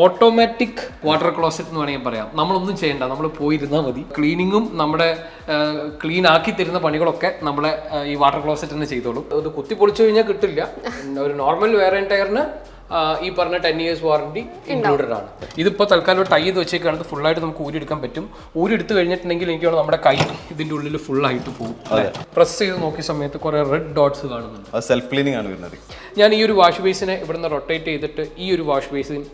Automatic water closet എന്ന് വേണമെങ്കിൽ പറയാം. നമ്മളൊന്നും ചെയ്യണ്ട, നമ്മൾ പോയിരുന്നാൽ മതി. ക്ലീനിങ്ങും നമ്മുടെ ക്ലീൻ ആക്കി തരുന്ന പണികളൊക്കെ നമ്മളെ ഈ വാട്ടർ ക്ലോസറ്റ് തന്നെ ചെയ്തോളും. അത് കുത്തി പൊളിച്ചു കഴിഞ്ഞാൽ കിട്ടില്ല. ഒരു നോർമൽ വെയർ ആൻഡ് ടയറിന് ഈ പറഞ്ഞ 10 years വാറണ്ടി ഇൻക്ലൂഡഡ് ആണ്. ഇതിപ്പോൾ തൽക്കാലം ടൈ ചെയ്ത് വെച്ചേക്കാണ്. ഫുള്ളായിട്ട് നമുക്ക് ഊരിയെടുക്കാൻ പറ്റും. ഊരിയെടുത്ത് കഴിഞ്ഞിട്ടുണ്ടെങ്കിൽ എനിക്ക് നമ്മുടെ കൈ ഇതിൻ്റെ ഉള്ളിൽ ഫുള്ളായിട്ട് പോകും. പ്രസ് ചെയ്ത് നോക്കിയ സമയത്ത് കുറേ റെഡ് ഡോട്ട്സ് കാണുന്നുണ്ട്. സെൽഫ് ക്ലീനിങ് ആണ് വരുന്നത്. ഞാൻ ഈ ഒരു വാഷ് ബേസിനെ ഇവിടുന്ന് റൊട്ടേറ്റ് ചെയ്തിട്ട് ഈ ഒരു വാഷ് ബേസിൻ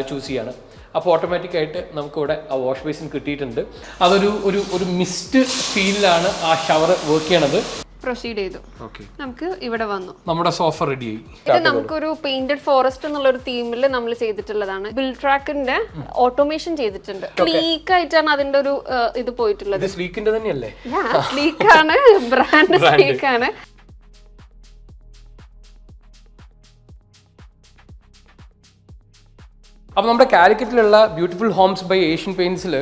ചൂസ് ചെയ്യാണ്. അപ്പോൾ ഓട്ടോമാറ്റിക്കായിട്ട് നമുക്കിവിടെ ആ വാഷ് ബേസിൻ കിട്ടിയിട്ടുണ്ട്. അതൊരു ഒരു മിസ്റ്റ് ഫീലിലാണ് ആ ഷവർ വർക്ക് ചെയ്യണത്. പ്രൊസീഡ് ചെയ്തു. നമുക്ക് ഇവിടെ വന്നു, നമ്മുടെ സോഫ റെഡിയായി. ഇത് നമുക്കൊരു പെയിന്റഡ് ഫോറസ്റ്റ് എന്നുള്ള ഒരു തീമിൽ നമ്മൾ ചെയ്തിട്ടുള്ളതാണ്. ബിൽ ട്രാക്കിന്റെ ഓട്ടോമേഷൻ ചെയ്തിട്ടുണ്ട്. സ്ലീക്ക് ആയിട്ടാണ് അതിന്റെ ഒരു ഇത് പോയിട്ടുള്ളത്. സ്ലീക്കിന്റെ തന്നെയല്ലേ? സ്ലീക്ക് ആണ്, ബ്രാൻഡ് സ്ലീക്ക് ആണ്. അപ്പോൾ നമ്മുടെ കാലിക്കറ്റിലുള്ള ബ്യൂട്ടിഫുൾ ഹോംസ് ബൈ ഏഷ്യൻ പെയിൻറ്റ്സിൽ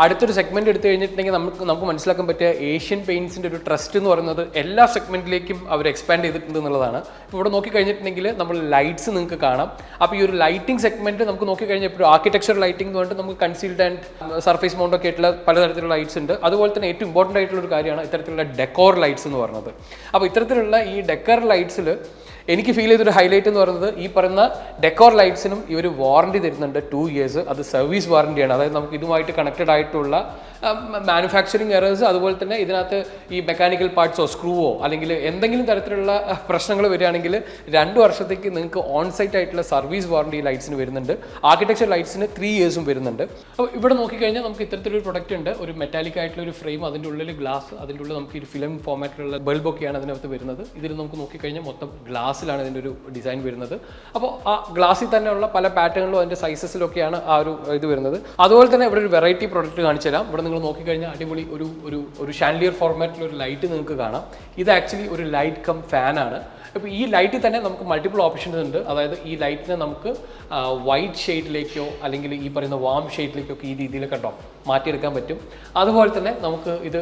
അടുത്തൊരു സെഗ്മെന്റ് എടുത്തു കഴിഞ്ഞിട്ടുണ്ടെങ്കിൽ നമുക്ക് മനസ്സിലാക്കാൻ പറ്റിയ ഏഷ്യൻ പെയിൻറ്റ്സിൻ്റെ ഒരു ട്രസ്റ്റ് എന്ന് പറയുന്നത് എല്ലാ സെഗ്മെന്റിലേക്കും അവർ എക്സ്പാൻഡ് ചെയ്തിട്ടുണ്ട് എന്നുള്ളതാണ്. ഇപ്പോൾ ഇവിടെ നോക്കിക്കഴിഞ്ഞിട്ടുണ്ടെങ്കിൽ നമ്മൾ ലൈറ്റ്സ് നിങ്ങൾക്ക് കാണാം. അപ്പോൾ ഈ ഒരു ലൈറ്റിംഗ് സെഗ്മെന്റ് നമുക്ക് നോക്കിക്കഴിഞ്ഞാൽ ഇപ്പോൾ ആർക്കിടെക്ചർ ലൈറ്റിംഗ് എന്ന് പറഞ്ഞിട്ട് നമുക്ക് കൺസീൽഡ് ആൻഡ് സർഫേസ് മൗണ്ട് ഒക്കെ ആയിട്ടുള്ള പലതരത്തിലുള്ള ലൈറ്റ്സ് ഉണ്ട്. അതുപോലെ തന്നെ ഏറ്റവും ഇമ്പോർട്ടൻ്റ് ആയിട്ടുള്ള ഒരു കാര്യമാണ് ഇത്തരത്തിലുള്ള ഡെക്കോർ ലൈറ്റ്സ് എന്ന് പറയുന്നത്. അപ്പോൾ ഇത്തരത്തിലുള്ള ഈ ഡെക്കോർ ലൈറ്റ്സിൽ എനിക്ക് ഫീൽ ചെയ്തൊരു ഹൈലൈറ്റ് എന്ന് പറയുന്നത് ഈ പറയുന്ന ഡെക്കോർ ലൈറ്റ്സിനും ഈ ഒരു വാറണ്ടി തരുന്നുണ്ട് 2 years. അത് സർവീസ് വാറണ്ടിയാണ്. അതായത് നമുക്ക് ഇതുമായിട്ട് കണക്റ്റഡ് ആയിട്ടുള്ള മാനുഫാക്ചറിങ് എറേഴ്സ്, അതുപോലെ തന്നെ ഇതിനകത്ത് ഈ മെക്കാനിക്കൽ പാർട്സോ സ്ക്രൂവോ അല്ലെങ്കിൽ എന്തെങ്കിലും തരത്തിലുള്ള പ്രശ്നങ്ങൾ വരികയാണെങ്കിൽ 2 വർഷത്തേക്ക് നിങ്ങൾക്ക് ഓൺ സൈറ്റ് ആയിട്ടുള്ള സർവീസ് വാറണ്ടി ലൈറ്റ്സിന് വരുന്നുണ്ട്. ആർക്കിടെക്ചർ ലൈറ്റ്സിന് 3 years വരുന്നുണ്ട്. അപ്പോൾ ഇവിടെ നോക്കിക്കഴിഞ്ഞാൽ നമുക്ക് ഇത്തരത്തിലൊരു പ്രൊഡക്റ്റ് ഉണ്ട്. ഒരു മെറ്റാലിക് ആയിട്ടുള്ള ഒരു ഫ്രെയിം, അതിൻ്റെ ഉള്ളിൽ ഗ്ലാസ്, അതിൻ്റെ ഉള്ളിൽ നമുക്ക് ഈ ഫിലിം ഫോമാറ്റിലുള്ള ബൾബൊക്കെയാണ് അതിനകത്ത് വരുന്നത്. ഇതിൽ നമുക്ക് നോക്കിക്കഴിഞ്ഞാൽ മൊത്തം ഗ്ലാസ്സിലാണ് ഇതിൻ്റെ ഒരു ഡിസൈൻ വരുന്നത്. അപ്പോൾ ആ ഗ്ലാസ്സിൽ തന്നെയുള്ള പല പാറ്റേണിലും അതിൻ്റെ സൈസസിലൊക്കെയാണ് ആ ഒരു ഇത് വരുന്നത്. അതുപോലെ തന്നെ ഇവിടെ ഒരു വെറൈറ്റി പ്രൊഡക്റ്റ് കാണിച്ചു തരാം. ഇവിടെ നിങ്ങൾ നോക്കിക്കഴിഞ്ഞാൽ അടിപൊളി ഒരു ഷാൻഡിയർ ഫോർമാറ്റിലുള്ള ഒരു ലൈറ്റ് നിങ്ങൾക്ക് കാണാം. ഇത് ആക്ച്വലി ഒരു ലൈറ്റ് കം ഫാനാണ്. അപ്പോൾ ഈ ലൈറ്റിൽ തന്നെ നമുക്ക് മൾട്ടിപ്പിൾ ഓപ്ഷൻസ് ഉണ്ട്. അതായത് ഈ ലൈറ്റിനെ നമുക്ക് വൈറ്റ് ഷെയ്ഡിലേക്കോ അല്ലെങ്കിൽ ഈ പറയുന്ന വാം ഷെയ്ഡിലേക്കോ ഒക്കെ ഈ രീതിയിൽ കണ്ടോ മാറ്റിയെടുക്കാൻ പറ്റും. അതുപോലെ തന്നെ നമുക്ക് ഇത്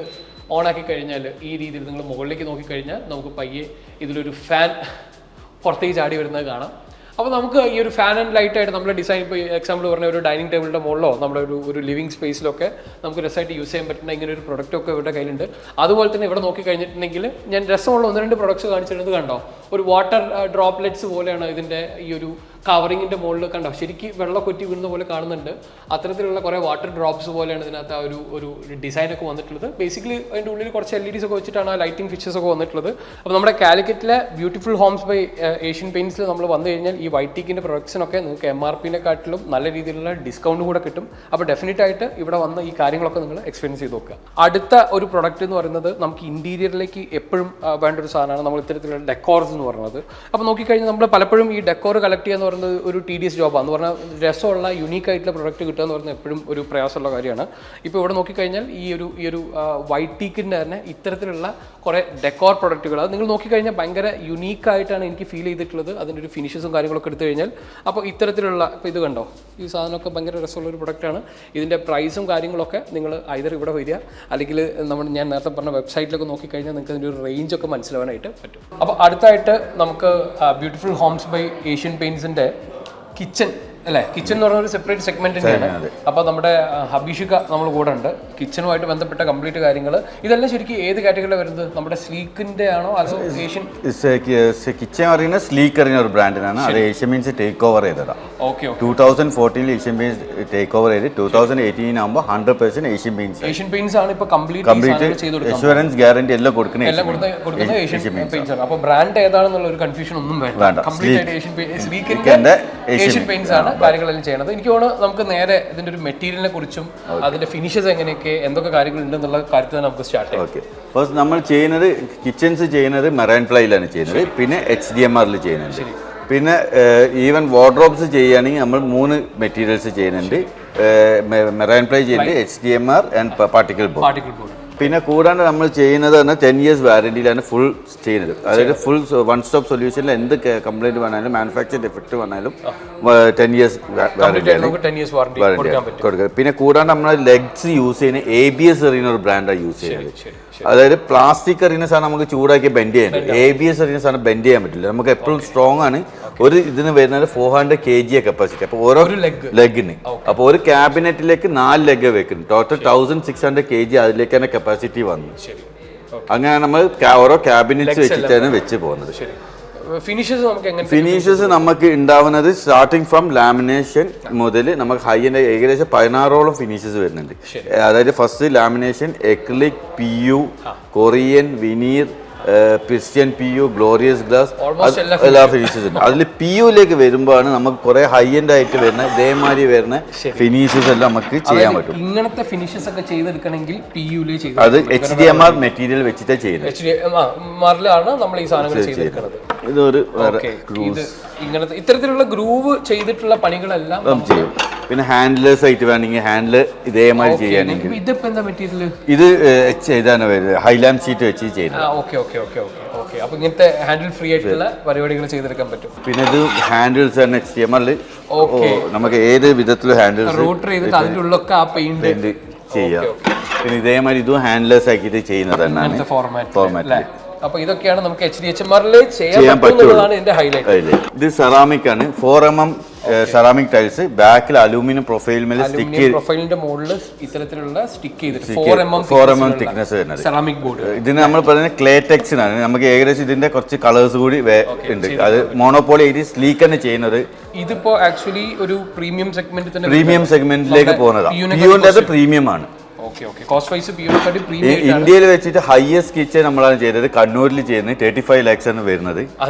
ഓണാക്കി കഴിഞ്ഞാൽ ഈ രീതിയിൽ നിങ്ങൾ മുകളിലേക്ക് നോക്കിക്കഴിഞ്ഞാൽ നമുക്ക് പയ്യെ ഇതിലൊരു ഫാൻ പുറത്തേക്ക് ചാടി വരുന്നത് കാണാം. അപ്പോൾ നമുക്ക് ഈ ഒരു ഫാൻ ആൻഡ് ലൈറ്റായിട്ട് നമ്മുടെ ഡിസൈൻ, ഇപ്പോൾ എക്സാമ്പിൾ പറഞ്ഞ ഒരു ഡൈനിങ് ടേബിളിൻ്റെ മുകളിലോ നമ്മുടെ ഒരു ലിവിങ് സ്പേസിലൊക്കെ നമുക്ക് രസമായിട്ട് യൂസ് ചെയ്യാൻ പറ്റുന്ന ഇങ്ങനെ ഒരു പ്രൊഡക്റ്റൊക്കെ ഇവരുടെ കയ്യിലുണ്ട്. അതുപോലെ തന്നെ ഇവിടെ നോക്കിക്കഴിഞ്ഞിട്ടുണ്ടെങ്കിൽ ഞാൻ രസമുള്ള 1-2 പ്രൊഡക്ട്സ് കാണിച്ചിരുന്നത് കണ്ടോ. ഒരു വാട്ടർ ഡ്രോപ്ലെറ്റ്സ് പോലെയാണ് ഇതിൻ്റെ ഈ ഒരു കവറിങ്ങിൻ്റെ മുകളിൽ കണ്ടോ, ശരിക്കും വെള്ളം കൊറ്റി വീഴുന്ന പോലെ കാണുന്നുണ്ട്. അത്തരത്തിലുള്ള കുറേ വാട്ടർ ഡ്രോപ്സ് പോലെയാണ് ഇതിനകത്ത് ആ ഒരു ഡിസൈനൊക്കെ വന്നിട്ടുള്ളത്. ബേസിക്കലി അതിൻ്റെ ഉള്ളിൽ കുറച്ച് LEDs ഒക്കെ വെച്ചിട്ടാണ് ആ ലൈറ്റിംഗ് ഫിച്ചേഴ്സ് ഒക്കെ വന്നിട്ടുള്ളത്. അപ്പോൾ നമ്മുടെ കാലിക്കറ്റിലെ ബ്യൂട്ടിഫുൾ ഹോംസ് ബൈ ഏഷ്യൻ പെയിൻറ്റ്സിൽ നമ്മൾ വന്നു കഴിഞ്ഞാൽ ഈ വൈറ്റ് ടീക്കിൻ്റെ പ്രൊഡക്ട്സിനൊക്കെ നിങ്ങൾക്ക് MRP-നെക്കാട്ടിലും നല്ല രീതിയിലുള്ള ഡിസ്കൗണ്ട് കൂടെ കിട്ടും. അപ്പോൾ ഡെഫിനറ്റ് ആയിട്ട് ഇവിടെ വന്ന് ഈ കാര്യങ്ങളൊക്കെ നിങ്ങൾ എക്സ്പീരിയൻസ് ചെയ്ത് നോക്കുക. അടുത്ത ഒരു പ്രൊഡക്റ്റ് എന്ന് പറയുന്നത് നമുക്ക് ഇൻറ്റീരിയറിലേക്ക് എപ്പോഴും വേണ്ട ഒരു സാധനമാണ് നമ്മൾ ഇത്തരത്തിലുള്ള ഡെക്കോർസ് എന്ന് പറയുന്നത്. അപ്പോൾ നോക്കിക്കഴിഞ്ഞാൽ നമ്മൾ പലപ്പോഴും ഈ ഡെക്കോർ കളക്ട് ചെയ്യുക പറയുന്നത് ഒരു tedious ജോബാന്ന് പറഞ്ഞാൽ രസമുള്ള യുണീക്ക് ആയിട്ടുള്ള പ്രൊഡക്റ്റ് കിട്ടുക എന്ന് പറയുന്നത് എപ്പോഴും ഒരു പ്രയാസമുള്ള കാര്യമാണ്. ഇപ്പോൾ ഇവിടെ നോക്കിക്കഴിഞ്ഞാൽ ഈ ഒരു വൈറ്റ് ടീക്കിൻ്റെ തന്നെ ഇത്തരത്തിലുള്ള കുറേ ഡെക്കോർ പ്രൊഡക്റ്റുകൾ അത് നിങ്ങൾ നോക്കിക്കഴിഞ്ഞാൽ ഭയങ്കര യുണീക്കായിട്ടാണ് എനിക്ക് ഫീൽ ചെയ്തിട്ടുള്ളത്. അതിൻ്റെ ഒരു ഫിനിഷസും കാര്യങ്ങളൊക്കെ എടുത്തു കഴിഞ്ഞാൽ അപ്പോൾ ഇത്തരത്തിലുള്ള ഇപ്പോൾ ഇത് കണ്ടോ, ഈ സാധനമൊക്കെ ഭയങ്കര രസമുള്ളൊരു പ്രൊഡക്റ്റാണ്. ഇതിൻ്റെ പ്രൈസും കാര്യങ്ങളൊക്കെ നിങ്ങൾ ഐദർ ഇവിടെ വരിക അല്ലെങ്കിൽ ഞാൻ നേരത്തെ പറഞ്ഞ വെബ്സൈറ്റിലൊക്കെ നോക്കിക്കഴിഞ്ഞാൽ നിങ്ങൾക്ക് അതിൻ്റെ ഒരു റേഞ്ചൊക്കെ മനസ്സിലാവാനായിട്ട് പറ്റും. അപ്പോൾ അടുത്തായിട്ട് നമുക്ക് ബ്യൂട്ടിഫുൾ ഹോംസ് ബൈ ഏഷ്യൻ പെയിൻറ്റ്സിൻ്റെ കിച്ചൺ അല്ലേ, കിച്ചൺ എന്ന് പറഞ്ഞ ഒരു സെപ്പറേറ്റ് സെഗ്മെന്റ് തന്നെയാണ്. അപ്പോൾ നമ്മുടെ ഹബീഷിക നമ്മൾ കൂടെ ഉണ്ട്. കിച്ചണുമായിട്ട് ബന്ധപ്പെട്ട കംപ്ലീറ്റ് കാര്യങ്ങൾ ഇതെല്ലാം ശരിക്കും ഏത് കാറ്റഗറിയിലാണ് വരുന്നത്? നമ്മുടെ സ്ലീക്കിന്റെ ആണോ അതോ ഏഷ്യൻ? കിച്ചൺ പറയുന്ന സ്ലീക്ക് അറിയുന്ന ഒരു ബ്രാൻഡിനാണ്. അത് ഏഷ്യൻ പെയിന്റ്സ് ടേക്ക് ഓവർ ചെയ്തതാണ്. Okay. 2014 Asian paints take over ചെയ്ത് 2018 ആകുമ്പോൾ 100% ഏഷ്യൻ പെയിന്റ്സ് ആണ് ഇപ്പോൾ കംപ്ലീറ്റ് ഇൻഷുറൻസ് ഗ്യാരണ്ടി എല്ലാം കൊടുക്കുന്നത് ഏഷ്യൻ പെയിന്റ്സ് ആണ്. അപ്പോൾ ബ്രാൻഡ് ഏതാണെന്നുള്ള ഒരു കൺഫ്യൂഷൻ ഒന്നും വേണ്ട. കംപ്ലീറ്റ് ഏഷ്യൻ പെയിന്റ്സ് ആണ് കാര്യങ്ങളെല്ലാം ചെയ്യണത്. എനിക്ക് തോന്നുന്നു നമുക്ക് നേരെ ഇതിന്റെ ഒരു മെറ്റീരിയലിനെ കുറിച്ചും അതിന്റെ ഫിനിഷസ് എങ്ങനെയൊക്കെ എന്തൊക്കെ കാര്യങ്ങൾ ഉണ്ടെന്നുള്ള കാര്യത്തിൽ നമുക്ക് സ്റ്റാർട്ട് ചെയ്യാം. ഓക്കെ. ഫസ്റ്റ് നമ്മൾ ചെയ്യുന്നത് കിച്ചൺസ് ചെയ്യുന്നത് മെറൈൻ പ്ലൈയിലാണ് ചെയ്യുന്നത്, പിന്നെ HDMR ചെയ്യുന്നുണ്ട്. പിന്നെ ഈവൻ വാർഡ്രോബ്സ് ചെയ്യുകയാണെങ്കിൽ നമ്മൾ 3 മെറ്റീരിയൽസ് ചെയ്യുന്നുണ്ട്. മെറൈൻ പ്ലൈ ചെയ്യുന്നുണ്ട്, HDMR ആൻഡ് പാർട്ടിക്കിൾ ബോർഡ്. പിന്നെ കൂടാണ്ട് നമ്മൾ ചെയ്യുന്നത് തന്നെ 10 years വാറണ്ടിയിലാണ് ഫുൾ ചെയ്യുന്നത്. അതായത് ഫുൾ വൺ സ്റ്റോപ്പ് സൊല്യൂഷനിൽ എന്ത് കംപ്ലൈൻറ്റ് വന്നാലും മാനുഫാക്ചർ ഡിഫക്റ്റ് വന്നാലും 10 years വാറണ്ടിയാണ് കൊടുക്കുക. പിന്നെ കൂടാണ്ട് നമ്മൾ ലെഗ്സ് യൂസ് ചെയ്യുന്ന ABS അറിയുന്ന ഒരു ബ്രാൻഡാണ് യൂസ് ചെയ്യുന്നത്. അതായത് പ്ലാസ്റ്റിക് അറിയുന്ന സാധനം നമുക്ക് ചൂടാക്കി ബെൻഡ് ചെയ്യാൻ, ABS അറിയുന്ന സാധനം ബെൻഡ് ചെയ്യാൻ പറ്റില്ല. നമുക്ക് എപ്പോഴും സ്ട്രോങ് ആണ്, ഒരു ഇതിന് വരുന്നത് 400 kg കപ്പാസിറ്റി. അപ്പോൾ ഓരോ ലെഗിന് അപ്പോൾ ഒരു ക്യാബിനറ്റിലേക്ക് 4 ലെഗ് വെക്കുന്നു. ടോട്ടൽ 1600 kg അതിലേക്ക് തന്നെ കപ്പാസിറ്റി വന്നു. അങ്ങനെ നമ്മൾ ഓരോ ക്യാബിനറ്റ്സ് വെച്ചിട്ടാണ് വെച്ച് പോകുന്നത്. ഫിനിഷസ് നമുക്ക് ഉണ്ടാവുന്നത് സ്റ്റാർട്ടിങ് ഫ്രം ലാമിനേഷൻ മുതൽ നമുക്ക് ഹൈ എൻഡ് ഏകദേശം 16ഓളം ഫിനിഷസ് വരുന്നുണ്ട്. അതായത് first lamination, acrylic, PU, Corian, veneer, പിസ്റ്റൻ PU, ഗ്ലോറിയസ് ഗ്ലാസ്, എല്ലാ ഫിനിഷസ് ഉണ്ട്. അതിൽ PUലേക്ക് വരുമ്പോഴാണ് നമുക്ക് കുറെ ഹൈ എൻഡ് ആയിട്ട് വരുന്ന ഇതേമാതിരി വരുന്ന ഫിനിഷസ് എല്ലാം നമുക്ക് ചെയ്യാൻ പറ്റും. ഇങ്ങനത്തെ ഫിനിഷസ് ഒക്കെ ചെയ്തെടുക്കണമെങ്കിൽ അത് HDMR മെറ്റീരിയൽ വെച്ചിട്ട് ചെയ്യുന്നത്. നമ്മൾ ഈ സാധനങ്ങൾ ചെയ്തെടുക്കുന്നത്. ഇതൊരു ഇങ്ങനത്തെ ഇത്തരത്തിലുള്ള ഗ്രൂവ് ചെയ്തിട്ടുള്ള പണികളെല്ലാം ചെയ്യും. പിന്നെ ഹാൻഡിലേഴ്സ് ആയിട്ട് വേണമെങ്കിൽ ഹാൻഡിൽ ഇതേമാതിരി ചെയ്യാനെങ്കിൽ ഇതിപ്പോ എന്താ മെറ്റീരിയൽ? ഇത് ഇതാണ് ഹൈലാം ഷീറ്റ് വെച്ച് ചെയ്യുന്നത്. അപ്പൊ ഇങ്ങനത്തെ ഹാൻഡിൽ ഫ്രീ ആയിട്ടുള്ള പരിപാടികൾ ചെയ്തെടുക്കാൻ പറ്റും. പിന്നെ ഇത് ഹാൻഡിൽസ് ആണ് HDMR നമുക്ക് ഏത് വിധത്തിലും ഹാൻഡിൽസ് റൂട്ടർ ചെയ്തിട്ട് അതിന്റെ ഉള്ളൊക്കെ ആ പെയിന്റ് ചെയ്യാം. പിന്നെ ഇതേമാതിരി ഇതും ഹാൻഡിലേഴ്സ് ആക്കിയിട്ട് ചെയ്യുന്നത് തന്നെയാണ് ഫോർമാറ്റ്. അപ്പൊ ഇതൊക്കെയാണ് നമുക്ക് HDHMR ചെയ്യാൻ പറ്റുന്നതാണ് ഇതിന്റെ ഹൈലൈറ്റ്. ഇത് സെറാമിക് ആണ്. 4mm സെറാമിക് ടൈൽസ്, ബാക്കിൽ അലൂമിനിയം പ്രൊഫൈൽ മേലെ സ്റ്റിക്ക്, പ്രൊഫൈലിന്റെ മുകളിൽ ഇത്തരത്തിലുള്ള സ്റ്റിക്ക് ചെയ്തിട്ട് 4mm തിക്നെസ് വരുന്നത് സെറാമിക് ബോർഡ്. ഇതിന് നമ്മൾ പറയുന്നത് ക്ലേടെക്സിനാണ്. നമുക്ക് ഏകദേശം ഇതിന്റെ കുറച്ച് കളേഴ്സ് കൂടി ഉണ്ട്. അത് മോണോപോളി ആയിട്ട് സ്ലീക്ക് തന്നെ ചെയ്യുന്നത്. ഇതിപ്പോ ആക്ച്വലി ഒരു പ്രീമിയം സെഗ്മെന്റിലേക്ക് പോകുന്നതാണ്. പ്രീമിയം ആണ്. ഇന്ത്യയിൽ വെച്ചിട്ട് ഹയസ്റ്റ് കിച്ചൺ നമ്മളാണ് ചെയ്തത്. കണ്ണൂരിൽ ചെയ്യുന്നത് 35 lakhs ആണ് വരുന്നത്.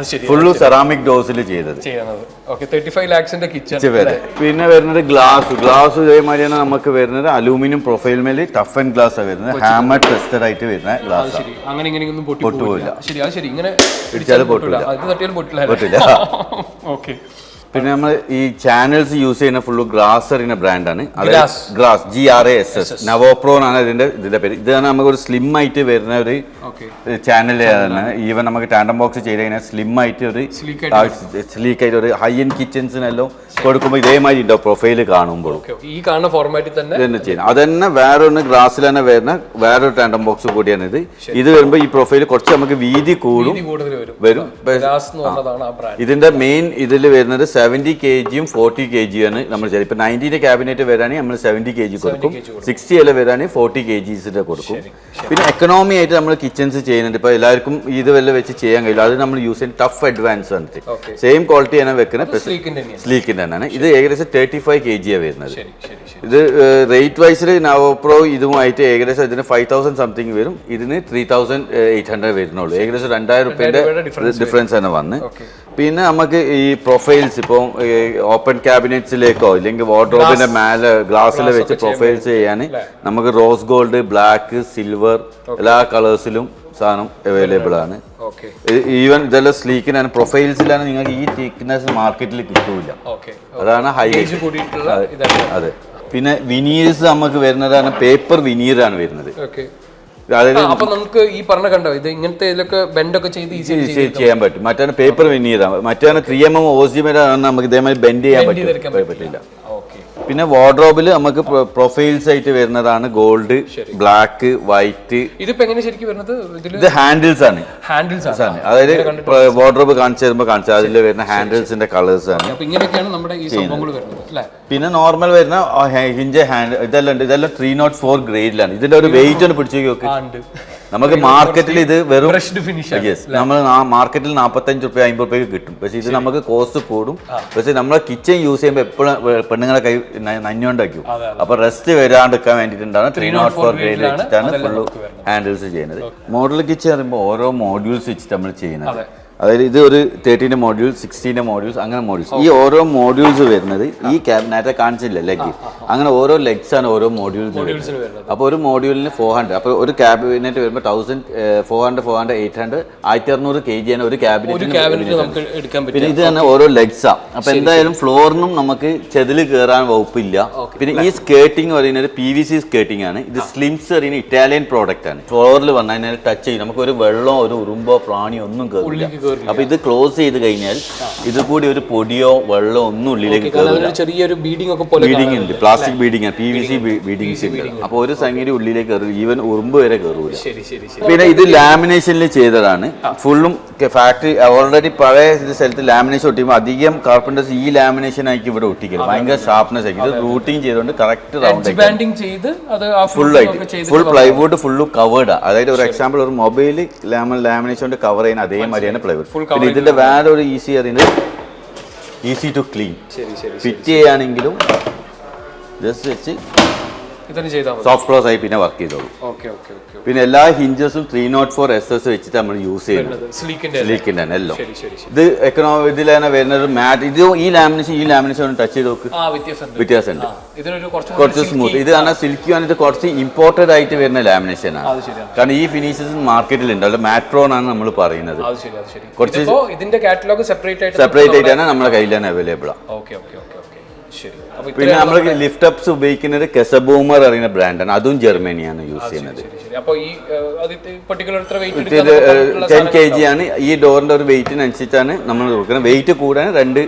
ഫുള്ള് സെറാമിക് ഡോസിൽ ചെയ്തത്. 35 lakhsന്റെ കിച്ചൺ. പിന്നെ വരുന്നത് ഗ്ലാസ് ഇതേമാതിരിയാണ് നമുക്ക് വരുന്നത്. അലൂമിനിയം പ്രൊഫൈൽ മേലെ ടഫ് ആൻഡ് ഗ്ലാസ് ആണ് വരുന്നത്. ഹാമർ ടെസ്റ്റഡ് ആയിട്ട് വരുന്ന ഗ്ലാസ്. പൊട്ടുപോയില്ല. ഇടിച്ചാൽ പൊട്ടില്ല. പിന്നെ നമ്മൾ ഈ ചാനൽസ് യൂസ് ചെയ്യുന്ന ഫുള്ള് ഗ്ലാസറിന്റെ ബ്രാൻഡാണ്. ഗ്ലാസ് GRASS നവോപ്രോ ആണ് ഇതിന്റെ പേര്. ഇതാണ് നമുക്ക് ഒരു സ്ലിം ആയിട്ട് വരുന്ന ഒരു ചാനൽ. ഈവൻ നമുക്ക് ടാൻഡം ബോക്സ് ചെയ്ത് കഴിഞ്ഞാൽ സ്ലിം ആയിട്ട് ഒരു സ്ലീക്ക് ആയിട്ട് ഒരു ഹൈ എൻഡ് കിച്ചൺസിനെല്ലാം കൊടുക്കുമ്പോൾ ഇതേമാതിരി ഉണ്ടോ പ്രൊഫൈല് കാണുമ്പോൾ ഈ കാണുന്ന ഫോർമാറ്റിൽ തന്നെ ചെയ്യുന്നത്. അതന്നെ വേറൊന്ന് ഗ്ലാസ്സിൽ തന്നെ വരുന്ന വേറൊരു ടാൻഡം ബോക്സ് കൂടിയാണ് ഇത്. ഇത് വരുമ്പോൾ ഈ പ്രൊഫൈൽ കുറച്ച് നമുക്ക് വീതി വരും. ഇതിന്റെ മെയിൻ ഇതിൽ വരുന്നത് 70 kg 40 kg ആണ് നമ്മൾ ചെയ്തത്. ഇപ്പൊ 90ന്റെ ക്യാബിനറ്റ് വരാണെങ്കിൽ നമ്മൾ 70 kg കൊടുക്കും. 60 അല്ല വരാണെങ്കിൽ 40 kg കൊടുക്കും. പിന്നെ എക്കണോമി ആയിട്ട് നമ്മൾ കിച്ചൺസ് ചെയ്യുന്നുണ്ട്. ഇപ്പൊ എല്ലാവർക്കും ഇത് വല്ല വെച്ച് ചെയ്യാൻ കഴിയില്ല. അത് നമ്മൾ യൂസ് ചെയ്യുന്ന ടഫ് അഡ്വാൻസ് ആണ്. സെയിം ക്വാളിറ്റി ആണ് വെക്കുന്നത്. സ്ലീക്കിന്റെ തന്നെയാണ്. ഇത് ഏകദേശം 35 kg വരുന്നത്. ഇത് റേറ്റ് വൈസിൽ നവോപ്രോ ഇതുമായിട്ട് ഏകദേശം ഇതിന് 5000 സംതിങ് വരും. ഇതിന് 3800 വരുന്നുള്ളൂ. ഏകദേശം 2000 രൂപയുടെ ഡിഫറൻസ് തന്നെ വന്ന്. പിന്നെ നമുക്ക് ഈ പ്രൊഫൈൽസ് ഇപ്പോൾ ഓപ്പൺ ക്യാബിനറ്റ്സിലേക്കോ ഇല്ലെങ്കിൽ വാർഡ്രോബിന്റെ മേലെ ഗ്ലാസ്സിൽ വെച്ച് പ്രൊഫൈൽസ് ചെയ്യാൻ നമുക്ക് റോസ് ഗോൾഡ്, ബ്ലാക്ക്, സിൽവർ എല്ലാ കളേഴ്സിലും സാധനം അവൈലബിൾ ആണ്. ഈവൻ ഇതെല്ലാം സ്ലീക്കിനാണ്. പ്രൊഫൈൽസിലാണ് നിങ്ങൾക്ക് ഈ തിക്നെസ് മാർക്കറ്റിൽ കിട്ടൂല. അതാണ് ഹൈലൈറ്റ്. അതെ. പിന്നെ വിനീർസ് നമുക്ക് വരുന്നതാണ് പേപ്പർ വിനീറാണ് വരുന്നത്. അപ്പൊ നമുക്ക് ഈ പറഞ്ഞ കണ്ടോ ഇത് ഇങ്ങനത്തെ ഇതിലൊക്കെ ബെൻഡൊക്കെ ചെയ്ത് ഈസി ചെയ്യാൻ പറ്റും. മറ്റാണ് പേപ്പർ വിനീറാണ്. മറ്റാണ് 3mm ഓസിമേലാണ് നമുക്ക് ഇതേമാതിരി ബെൻഡ് ചെയ്യാൻ പറ്റില്ല. പിന്നെ വാർഡ്രോബിൽ നമുക്ക് പ്രൊഫൈൽസ് ആയിട്ട് വരുന്നതാണ് ഗോൾഡ്, ബ്ലാക്ക്, വൈറ്റ്. ഇതിപ്പോ എങ്ങനെ ശരിക്കും വരുന്നത്? ഇത് ഹാൻഡിൽസ് ആണ്. അതായത് വാർഡ്രോബ് കാണിച്ചു തരുമ്പോൾ കാണിച്ചാൽ അതിൽ വരുന്ന ഹാൻഡിൽസിന്റെ കളേഴ്സ് ആണ്. ഇങ്ങനെയൊക്കെയാണ് നമ്മുടെ ഈ സംഭവങ്ങൾ വരുന്നത്. പിന്നെ നോർമൽ വരുന്ന ഹിഞ്ച് ഹാൻഡ് ഇതെല്ലാം 304 ഗ്രേഡിലാണ്. ഇതിന്റെ ഒരു വെയിറ്റ് ഒന്ന് പിടിച്ചു നോക്ക്. നമുക്ക് മാർക്കറ്റിൽ ഇത് വെറും നമ്മൾ മാർക്കറ്റിൽ 45 രൂപ 50 രൂപയ്ക്ക് കിട്ടും. പക്ഷെ ഇത് നമുക്ക് കോസ്റ്റ് കൂടും. പക്ഷെ നമ്മളെ കിച്ചൺ യൂസ് ചെയ്യുമ്പോൾ എപ്പോഴും പെണ്ണുങ്ങളെ കൈ നഞ്ഞോണ്ടാക്കും. അപ്പൊ റെസ്റ്റ് വരാണ്ടിരിക്കാൻ വേണ്ടിയിട്ടാണ് 304 ഗ്രേഡിൽ വെച്ചിട്ടാണ് ഫുള്ള് ഹാൻഡിൽസ് ചെയ്യുന്നത്. മോഡൽ കിച്ചൺ പറയുമ്പോൾ ഓരോ മോഡ്യൂൾസ് വെച്ചിട്ട് നമ്മൾ ചെയ്യുന്നത്. അതായത് ഇത് ഒരു 13 മോഡ്യൂൾ, 16 മോഡ്യൂൾസ്, അങ്ങനെ മോഡ്യൂൾസ്. ഈ ഓരോ മോഡ്യൂൾസ് വരുന്നത് ഈ നേരത്തെ കാണിച്ചില്ല ലെഗ്, അങ്ങനെ ഓരോ ലെഗ്സ് ആണ് ഓരോ മോഡ്യൂൾസ് വരുന്നത്. അപ്പോൾ ഒരു മോഡ്യൂളിന് 400. അപ്പോൾ ഒരു ക്യാബിനറ്റ് വരുമ്പോൾ 1400, 400, 800, 1600 kg ആണ് ഒരു ക്യാബിനറ്റ്. പിന്നെ ഇത് തന്നെ ഓരോ ലെഗ്സാണ്. അപ്പൊ എന്തായാലും ഫ്ലോറിനും നമുക്ക് ചെതില് കയറാൻ വകുപ്പില്ല. പിന്നെ ഈ സ്കേർട്ടിംഗ് പറയുന്നത് PVC സ്കേർട്ടിംഗ് ആണ്. ഇത് സ്ലിംസ് പറയുന്ന ഇറ്റാലിയൻ പ്രോഡക്റ്റ് ആണ്. ഫ്ലോറിൽ വന്നു കഴിഞ്ഞാൽ ടച്ച് ചെയ്യും, നമുക്ക് ഒരു വെള്ളമോ ഒരു ഉറുമ്പോ പ്രാണിയോ ഒന്നും കയറില്ല. അപ്പൊ ഇത് ക്ലോസ് ചെയ്ത് കഴിഞ്ഞാൽ ഇത് കൂടി ഒരു പൊടിയോ വെള്ളമോ ഒന്നും ഉള്ളിലേക്ക് കയറില്ല. ചെറിയൊരു ബീഡിംഗ് ഉണ്ട്, പ്ലാസ്റ്റിക് ബീഡിംഗ് ആണ്, PVC ബീഡിങ്സ് ഉണ്ട്. അപ്പൊ ഒരു സംഗതി ഉള്ളിലേക്ക് കയറില്ല, ഈവൻ ഉറുമ്പ് വരെ കയറൂല. പിന്നെ ഇത് ലാമിനേഷനിൽ ചെയ്തതാണ്. ഫുള്ളും ഫാക്ടറി ഓൾറെഡി പഴയ സ്ഥലത്ത് ലാമിനേഷൻ ഒട്ടിക്കുമ്പോൾ അധികം കാർപ്പൻറ്റേഴ്സ് ഈ ലാമിനേഷൻ ആയിരിക്കും ഇവിടെ ഒട്ടിക്കുന്നത്. ഭയങ്കര ഷാർപ്നെസ് ആയിരിക്കും. ഇത് റൂട്ടിങ് ചെയ്തുകൊണ്ട് correct round full plywood full covered. അതായത് ഒരു എക്സാമ്പിൾ ഒരു മൊബൈൽ ലാമിനേഷൻ കൊണ്ട് കവർ ചെയ്യുന്ന അതേമാതിരിയാണ് പ്ലൈവുഡ്. പിന്നെ ഇതിന്റെ വേറെ ഒരു ഈസി അറിയുന്നത് ഈസി ടു ക്ലീൻ. ഫിറ്റ് ചെയ്യാണെങ്കിലും ജസ്റ്റ് വെച്ച് സോഫ്റ്റ് ക്ലോസ് ആയി പിന്നെ വർക്ക് ചെയ്തോളൂ. പിന്നെ എല്ലാ ഹിഞ്ചസും 304 SS വെച്ചിട്ട് നമ്മൾ യൂസ് ചെയ്യുന്നത്. സ്ലീക്കിന്റെ എല്ലാം ഇത് ഇതിലാണ് വരുന്നത്. മാറ്റ് ഇത് ഈ ലാമിനേഷൻ ടച്ച് ചെയ്ത് നോക്ക്, വ്യത്യാസമുണ്ട്. കുറച്ച് സ്മൂത്ത്. ഇത് പറഞ്ഞാൽ സിൽക്കി ആണ്. ഇത് കുറച്ച് ഇമ്പോർട്ടഡ് ആയിട്ട് വരുന്ന ലാമിനേഷൻ ആണ്. കാരണം ഈ ഫിനിഷസ് മാർക്കറ്റിൽ ഉണ്ട്. അവിടെ മാട്രോൺ ആണ് നമ്മൾ പറയുന്നത്. കുറച്ച് ഇതിന്റെ കാറ്റലോഗ് സെപ്പറേറ്റ് ആയിട്ടാണ് നമ്മുടെ കയ്യിലാണ് അവൈലബിൾ ആണ്. പിന്നെ നമ്മൾ ലിഫ്റ്റ് അപ്സ് ഉപയോഗിക്കുന്നത് കെസബൂമർ അറിയുന്ന ബ്രാൻഡാണ്. അതും ജർമ്മനിയാണ് യൂസ് ചെയ്യുന്നത്. 10 kg ആണ്. ഈ ഡോറിന്റെ ഒരു വെയിറ്റിനനുസരിച്ചാണ് നമ്മൾ കൊടുക്കുന്നത്. വെയിറ്റ് കൂടാൻ 2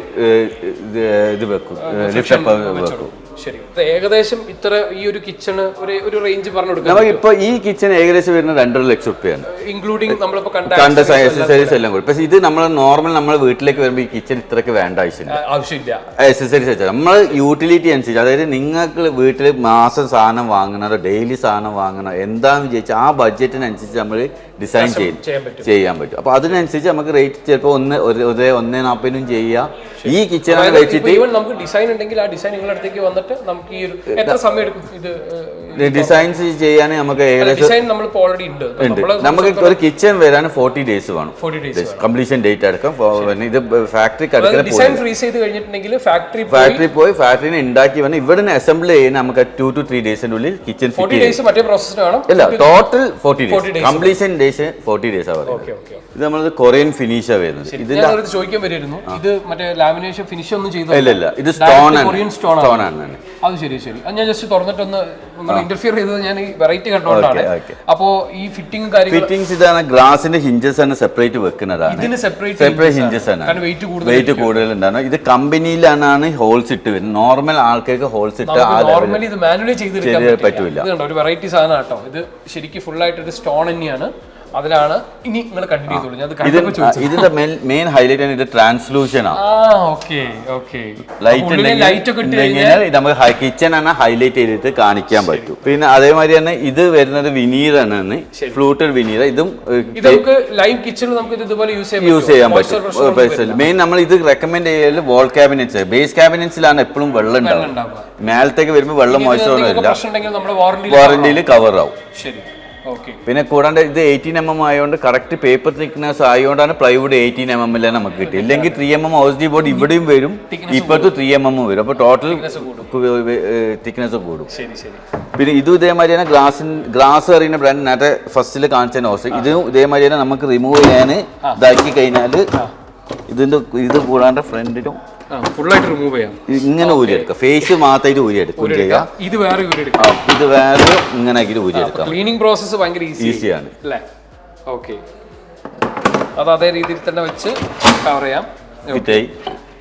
ഇത് വെക്കും, ലിഫ്റ്റ് അപ്പ് വെക്കും. ഏകദേശം ഇത്ര ഈ ഒരു കിച്ചണ് ഒരു റേഞ്ച് പറഞ്ഞു കൊടുക്കാം. നമുക്ക് ഇപ്പൊ ഈ കിച്ചൺ ഏകദേശം വരുന്നത് 2.5 ലക്ഷം രൂപയാണ്, ഇൻക്ലൂഡിംഗ് നമ്മളിപ്പോ കണ്ട അക്സസറീസ് എല്ലാം കൂടി. പക്ഷെ ഇത് നമ്മൾ നോർമൽ നമ്മൾ വീട്ടിലേക്ക് വരുമ്പോൾ ഈ കിച്ചൺ ഇത്രക്ക് വേണ്ട ആവശ്യമില്ല. അക്സസറീസ് വെച്ചാൽ നമ്മൾ യൂട്ടിലിറ്റി അനുസരിച്ച്, അതായത് നിങ്ങൾക്ക് വീട്ടിൽ മാസം സാധനം വാങ്ങണോ ഡെയിലി സാധനം വാങ്ങണോ എന്താണെന്ന് വിചാരിച്ചാൽ ആ ബഡ്ജറ്റിനനുസരിച്ച് നമ്മൾ ഡിസൈൻ ചെയ്യാൻ പറ്റും. അപ്പൊ അതിനനുസരിച്ച് നമുക്ക് റേറ്റ് ചിലപ്പോൾ 1.40 ചെയ്യാം. ഈ കിച്ചൺ വെച്ചിട്ട് നമുക്ക് ഡിസൈൻ ഉണ്ടെങ്കിൽ ആ ഡിസൈൻ നിങ്ങളുടെ അടുത്തേക്ക് വന്നിട്ട് നമുക്ക് ഈ ഒരു എത്ര സമയം എടുക്കും ഇത് ഡിസൈൻസ് ചെയ്യാൻ? നമുക്ക് ഏകദേശം നമുക്ക് ഒരു കിച്ചൺ വരാൻ 40 days വേണം. കംപ്ലീഷൻ ഡേറ്റ് അടക്കം. ഇത് ഫാക്ടറിക്ക് ഫാക്ടറി പോയി ഫാക്ടറിനെ ഉണ്ടാക്കി വന്ന് ഇവിടെ അസംബിൾ ചെയ്യാൻ നമുക്ക് 2 to 3 days ഉള്ളിൽ കിച്ചൺ ഇല്ല. Total 40 days. Completion days 40 days ആണ്. ഇത് നമ്മളത് കൊറിയൻ ഫിനിഷാണ് വരുന്നത്. ഇതിന്റെ ചോദിക്കാൻ വരുന്നു, ഇത് മറ്റേ ലാമിനേഷൻ ഫിനിഷ് ഒന്നും ഇല്ല, ഇത് സ്റ്റോൺ ആണ്. അത് ശരി. ഞാൻ ജസ്റ്റ് തുറന്നിട്ടൊന്ന് ഇന്റർഫിയർ ചെയ്തത് ഞാൻ ഈ വെറൈറ്റി കണ്ടോണ്ടാണ്. അപ്പോ ഈ ഫിറ്റിംഗ്സ് ഇതാണ്. ഗ്ലാസിന്റെ ഹിഞ്ചസ് ആണ് സെപ്പറേറ്റ് വെക്കുന്നതാണ്. സെപ്പറേറ്റ് ഹിഞ്ചസ് ആണ്. വെയിറ്റ് കൂടുതലുണ്ടാണ്. ഇത് കമ്പനിയിലാണ് ഹോൾസ് ഇട്ട് വരുന്നത്. നോർമൽ ആൾക്കാർക്ക് ഹോൾസ് ഇട്ട് പറ്റൂല. ഒരു വെറൈറ്റി സാധനം കേട്ടോ. ഇത് ശരിക്കും ഫുൾ ആയിട്ട് ഒരു സ്റ്റോൺ തന്നെയാണ്. അതിലാണ് ഇനി നിങ്ങൾ കണ്ടിന്യൂ ചെയ്തോളൂ. ഇതിന്റെ മെയിൻ ഹൈലൈറ്റ് ആണ് ഇത് ട്രാൻസ്ലൂഷൻ ആണ്. ലൈറ്റ് നമുക്ക് കിച്ചൺ ആണ് ഹൈലൈറ്റ് ചെയ്തിട്ട് കാണിക്കാൻ പറ്റും. പിന്നെ അതേമാതിരി തന്നെ ഇത് വരുന്നത് വിനീർ ആണ്, ഫ്ലൂട്ടഡ് വിനീർ. ഇതും ലൈവ് കിച്ചണിൽ നമുക്ക് ഇതുപോലെ യൂസ് ചെയ്യാൻ പറ്റും. മെയിൻ നമ്മൾ ഇത് റെക്കമെൻഡ് ചെയ്യല് വാൾ ക്യാബിനറ്റ്സ്. ബേസ് ക്യാബിനറ്റ്സിലാണ് എപ്പോഴും വെള്ളം ഉണ്ടാവും. മേലത്തേക്ക് വരുമ്പോൾ വെള്ളം മോയ്സ്ചർ വാറന്റിയിൽ കവർ ആവും. പിന്നെ കൂടാണ്ട് ഇത് 18 mm ആയതുകൊണ്ട് കറക്റ്റ് പേപ്പർ തിക്നെസ് ആയതുകൊണ്ടാണ് പ്ലൈവുഡ് 18 mm നമുക്ക് കിട്ടി. ഇല്ലെങ്കിൽ 3 mm OSD ബോർഡ് ഇവിടെയും വരും, ഇപ്പോഴത്തെ 3 mm വരും. അപ്പോൾ ടോട്ടൽ തിക്നെസ് കൂടും. പിന്നെ ഇതും ഇതേമാതിരിയാണ്. ഗ്ലാസ് അറിയുന്ന ബ്രാൻഡ് നേരത്തെ ഫസ്റ്റിൽ കാണിച്ച ഹോസ്. ഇതും ഇതേമാതിരിയാണ്. നമുക്ക് റിമൂവ് ചെയ്യാൻ ഇതാക്കി കഴിഞ്ഞാൽ ഇതിന്റെ ഇത് കൂടാണ്ട് ഫ്രണ്ടിലും ഫുള്ളായിട്ട് റിമൂവ് ചെയ്യാം. ഇങ്ങനെ ഊരിയെടുക്കാം. ഫേസ് മാത്രമായിട്ട് ഊരിയെടുക്കും ചെയ്യാം. ഇത് വേറെ ഇങ്ങനെ ഊരിയെടുക്കാം. ക്ലീനിങ് പ്രോസസ്സ് ഭയങ്കര ഈസിയാണ്. ഓക്കെ, അത് അതേ രീതിയിൽ തന്നെ വെച്ച് കവർ ചെയ്യാം.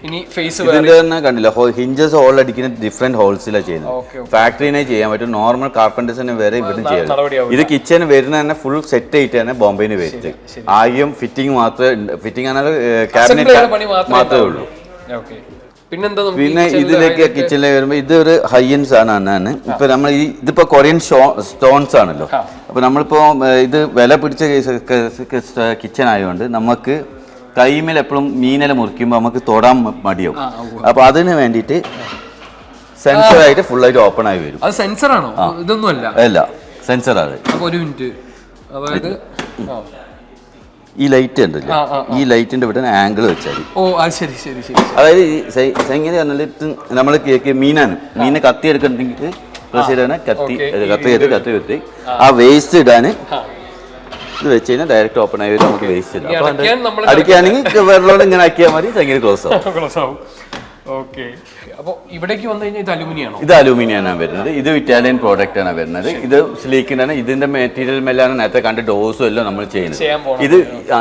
ഇനി ഫേസ് തന്നെ കണ്ടില്ല, ഹിഞ്ചസ് ഹോൾ അടിക്കുന്ന ഡിഫറെന്റ് ഹോൾസിലാണ് ചെയ്യുന്നത്. ഫാക്ടറിനെ ചെയ്യാൻ പറ്റും. നോർമൽ കാർപ്പൻറ്റേഴ്സിന് വരെ ഇവിടെ ചെയ്യാം. ഇത് കിച്ചൺ വരുന്ന തന്നെ ഫുൾ സെറ്റ് ആയിട്ട് തന്നെ ബോംബെന് വരുന്നത്. ആദ്യം ഫിറ്റിംഗ് ആണ്, ക്യാബിനറ്റ് മാത്രമേ ഉള്ളൂ. പിന്നെ ഇതിലേക്ക് കിച്ചണിലേക്ക് വരുമ്പോൾ ഇതൊരു ഹൈ എൻഡ് സാധനമാണ്. ഇപ്പൊ നമ്മൾ ഇതിപ്പോ കൊറിയൻ സ്റ്റോൺസ് ആണല്ലോ. അപ്പൊ നമ്മളിപ്പോ ഇത് വില പിടിച്ച കിച്ചൺ ആയതുകൊണ്ട് നമുക്ക് കൈമേൽ എപ്പോഴും മീനെല്ലാം മുറിക്കുമ്പോൾ നമുക്ക് തൊടാൻ മടിയാവും. അപ്പൊ അതിന് വേണ്ടിയിട്ട് സെൻസറായിട്ട് ഫുള്ളായിട്ട് ഓപ്പൺ ആയി വരും. അത് സെൻസറാണോ? ഇതൊന്നും അല്ല, സെൻസറാണ്. ഒരു മിനിറ്റ്, അതായത് ഈ ലൈറ്റ് ഉണ്ടല്ലോ, ഈ ലൈറ്റിന്റെ ഇവിടെ ആംഗിൾ വെച്ചാൽ ശരി. അതായത് എങ്ങനെ പറഞ്ഞാൽ നമ്മൾ മീനെ കത്തി എടുക്കണമെങ്കിൽ കത്തി ആ വേസ്റ്റ് ഇടാൻ ഇത് വെച്ച് കഴിഞ്ഞാൽ ഡയറക്റ്റ് ഓപ്പൺ ആയി വരും. നമുക്ക് വേസ്റ്റ് ഇടാം. അടിക്കുകയാണെങ്കിൽ വെള്ളം ഇങ്ങനെ ആക്കിയാൽ മതി, ചെങ്ങനെ ക്ലോസ് ആവും. ഓക്കെ. അപ്പോൾ ഇവിടേക്ക് വന്നു കഴിഞ്ഞാൽ ഇത് അലുമിനിയാണോ? ഇത് അലൂമിനിയാണ് വരുന്നത്. ഇത് ഇറ്റാലിയൻ പ്രോഡക്റ്റ് ആണ് വരുന്നത്. ഇത് സ്ലീക്കിനാണ്. ഇതിന്റെ മെറ്റീരിയൽ മേലാണ് നേരത്തെ കണ്ട ഡോസും എല്ലാം നമ്മൾ ചെയ്യുന്നത്.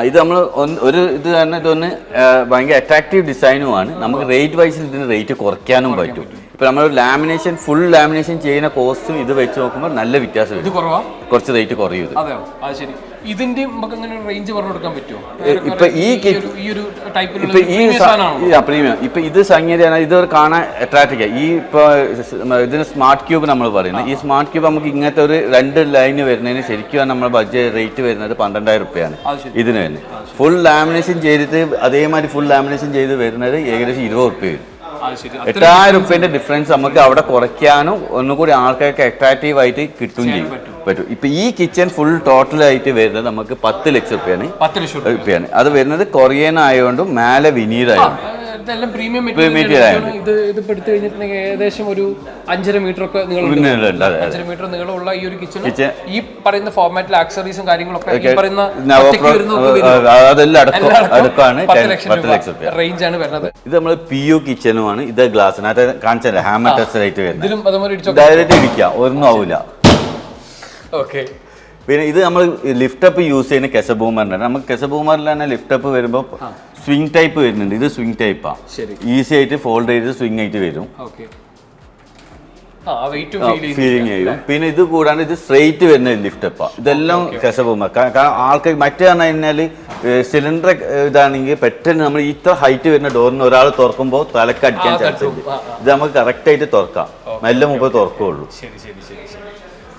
ഇത് നമ്മൾ ഒരു ഇത് തന്നെ ഇതൊന്ന് ഭയങ്കര അട്രാക്റ്റീവ് ഡിസൈനുമാണ്. നമുക്ക് റേറ്റ് വൈസിൽ ഇതിന് റേറ്റ് കുറയ്ക്കാനും പറ്റും. ഇപ്പൊ നമ്മൾ ലാമിനേഷൻ ഫുൾ ലാമിനേഷൻ ചെയ്യുന്ന കോസ്റ്റും ഇത് വെച്ച് നോക്കുമ്പോൾ നല്ല വ്യത്യാസം വരും. കുറച്ച് റേറ്റ് കുറയും. ഇതിന്റെ നമുക്ക് അങ്ങനെ റേഞ്ച് പറഞ്ഞു കൊടുക്കാൻ പറ്റുമോ? ഇപ്പൊ പ്രീമിയം ഇപ്പൊ ഇത് സംഗതിയാണ്. ഇത് കാണാൻ അട്രാക്റ്റീവ്. ഈ ഇപ്പൊ ഇതിന് സ്മാർട്ട് ക്യൂബ് നമ്മൾ പറയുന്നത്. ഈ സ്മാർട്ട് ക്യൂബ് നമുക്ക് ഇങ്ങനത്തെ ഒരു 2 ലൈന് വരുന്നതിന് ശരിക്കും നമ്മൾ ബഡ്ജറ്റ് റേറ്റ് വരുന്നത് 12,000 രൂപയാണ് ഇതിന് തന്നെ. ഫുൾ ലാമിനേഷൻ ചെയ്തിട്ട് അതേമാതിരി ഫുൾ ലാമിനേഷൻ ചെയ്ത് വരുന്നത് ഏകദേശം 20 രൂപ വരും. 8,000 രൂപേന്റെ ഡിഫറൻസ് നമുക്ക് അവിടെ കുറയ്ക്കാനും ഒന്നുകൂടി ആൾക്കാർക്ക് അട്രാക്റ്റീവ് ആയിട്ട് കിട്ടും ചെയ്യും പറ്റും. ഇപ്പൊ ഈ കിച്ചൺ ഫുൾ ടോട്ടലായിട്ട് വരുന്നത് നമുക്ക് 10 ലക്ഷം രൂപയാണ്. അത് വരുന്നത് കൊറിയൻ ആയതുകൊണ്ടും മേലെ വിനീർ ആയതുകൊണ്ട് പ്രീമിയം മെറ്റീരിയൽ. ഏകദേശം ഒരു 5.5 മീറ്റർ ഒക്കെ 5.5 മീറ്റർ നീളമുള്ള ഈ ഒരു കിച്ചൺ ഈ പറയുന്ന ഫോർമാറ്റിൽ ആക്സറീസും കാര്യങ്ങളൊക്കെ റേഞ്ച് ആണ് വരുന്നത്. ഇത് നമ്മൾ PU കിച്ചണുമാണ്. ഇത് ഗ്ലാസ് കാണിച്ചത് ഹാമർ ടെസ്റ്റ് ആയിട്ട് വരുന്നത്. ഡയറക്റ്റ് ഇരിക്കാം, ഒന്നും ആവില്ല. പിന്നെ ഇത് നമ്മൾ ലിഫ്റ്റ് അപ്പ് യൂസ് ചെയ്യുന്ന കെസബൂമറിന്റെ. നമുക്ക് കെസബൂമറിൽ തന്നെ ലിഫ്റ്റ് അപ്പ് വരുമ്പോൾ സ്വിംഗ് ടൈപ്പ് വരുന്നുണ്ട്. ഇത് സ്വിംഗ് ടൈപ്പാണ്. ഈസി ആയിട്ട് ഫോൾഡ് ചെയ്ത് സ്വിംഗ് ആയിട്ട് വരും, ഫീലിംഗ് ചെയ്യും. പിന്നെ ഇത് കൂടാണ്ട് ഇത് സ്ട്രെയിറ്റ് വരുന്ന ലിഫ്റ്റ് അപ്പാ. ഇതെല്ലാം കെസബൂമർ. കാരണം ആൾക്ക് മറ്റേ പറഞ്ഞു കഴിഞ്ഞാൽ സിലിണ്ടർ ഇതാണെങ്കിൽ പെട്ടെന്ന് നമ്മൾ ഇത്ര ഹൈറ്റ് വരുന്ന ഡോറിന് ഒരാൾ തുറക്കുമ്പോൾ തലക്കടിക്കാൻ ചാൻസ് ഉണ്ട്. ഇത് നമുക്ക് കറക്റ്റ് ആയിട്ട് തുറക്കാം, മെല്ലെ മുമ്പ് തുറക്കുള്ളൂ.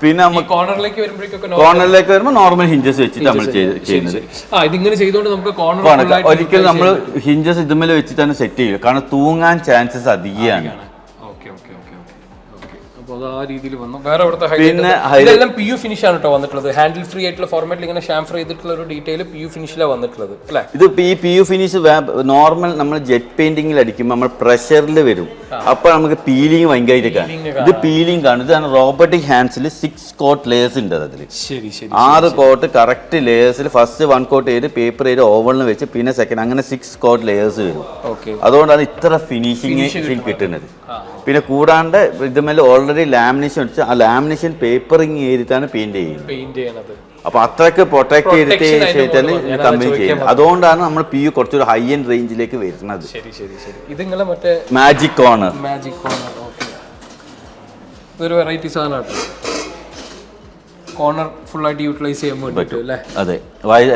പിന്നെ നമുക്ക് കോർണറിലേക്ക് വരുമ്പോൾ നോർമൽ ഹിഞ്ചസ് വെച്ചിട്ട് നമ്മൾ ചെയ്യുന്നത്. ഒരിക്കലും നമ്മൾ ഹിഞ്ചസ് ഇതുമേൽ വെച്ചിട്ടാണ് സെറ്റ് ചെയ്യുക. കാരണം തൂങ്ങാൻ ചാൻസസ് അധികമാണ്. പിന്നെ PU ഫിനിഷ് ആണ് വന്നിട്ടുള്ളത്. ഹാൻഡിൽ ഫ്രീ ആയിട്ടുള്ള ഫോർമാറ്റിൽ ഇങ്ങനെ ഷാംഫർ ചെയ്തിട്ടുള്ള ഒരു ഡീറ്റെയിൽ PU ഫിനിഷിലാണ് വന്നിട്ടുള്ളത് അല്ലേ? ഇത് ഈ PU ഫിനിഷ് നോർമൽ നമ്മൾ ജെറ്റ് പെയിന്റിംഗിൽ അടിക്കുമ്പോൾ നമ്മൾ പ്രഷറിൽ വരും. അപ്പൊ നമുക്ക് പീലിംഗ് ഭയങ്കരമായിട്ട് കാണും. ഇത് പീലിംഗ് കാണും. ഇതാണ് റോബോട്ടിക് ഹാൻഡ്സിൽ 6 കോട്ട് ലേയേഴ്സ് ഉണ്ട്. അതിൽ 6 കോട്ട് കറക്റ്റ് ലേയേഴ്സിൽ ഫസ്റ്റ് 1 കോട്ട് ചെയ്ത് പേപ്പർ ചെയ്ത് ഓവണിൽ വെച്ച് പിന്നെ സെക്കൻഡ് അങ്ങനെ 6 കോട്ട് ലേയേഴ്സ് വരും. അതുകൊണ്ടാണ് ഇത്ര ഫിനിഷിങ് കിട്ടുന്നത്. പിന്നെ കൂടാണ്ട് ഇതുമേൽ ഓൾറെഡി ലാമിനേഷൻ വെച്ച് ആ ലാമിനേഷൻ പേപ്പറിങ് ചെയ്തിട്ടാണ് പെയിന്റ് ചെയ്യുന്നത്. അപ്പൊ അത്രയ്ക്ക് പ്രൊട്ടക്ട് ചെയ്തിട്ടാണ് കമ്പനി ചെയ്യുന്നത്. അതുകൊണ്ടാണ് നമ്മൾ PU കുറച്ചൊരു ഹൈ എൻഡ് റേഞ്ചിലേക്ക് വരുന്നത്. മാജിക് കോർണർ ഒരു വെറൈറ്റി സാധനമാണ്. കോർണർ ഫുൾ ആയിട്ട് യൂട്ടിലൈസ് ചെയ്യാൻ പറ്റും അല്ലേ? അതെ,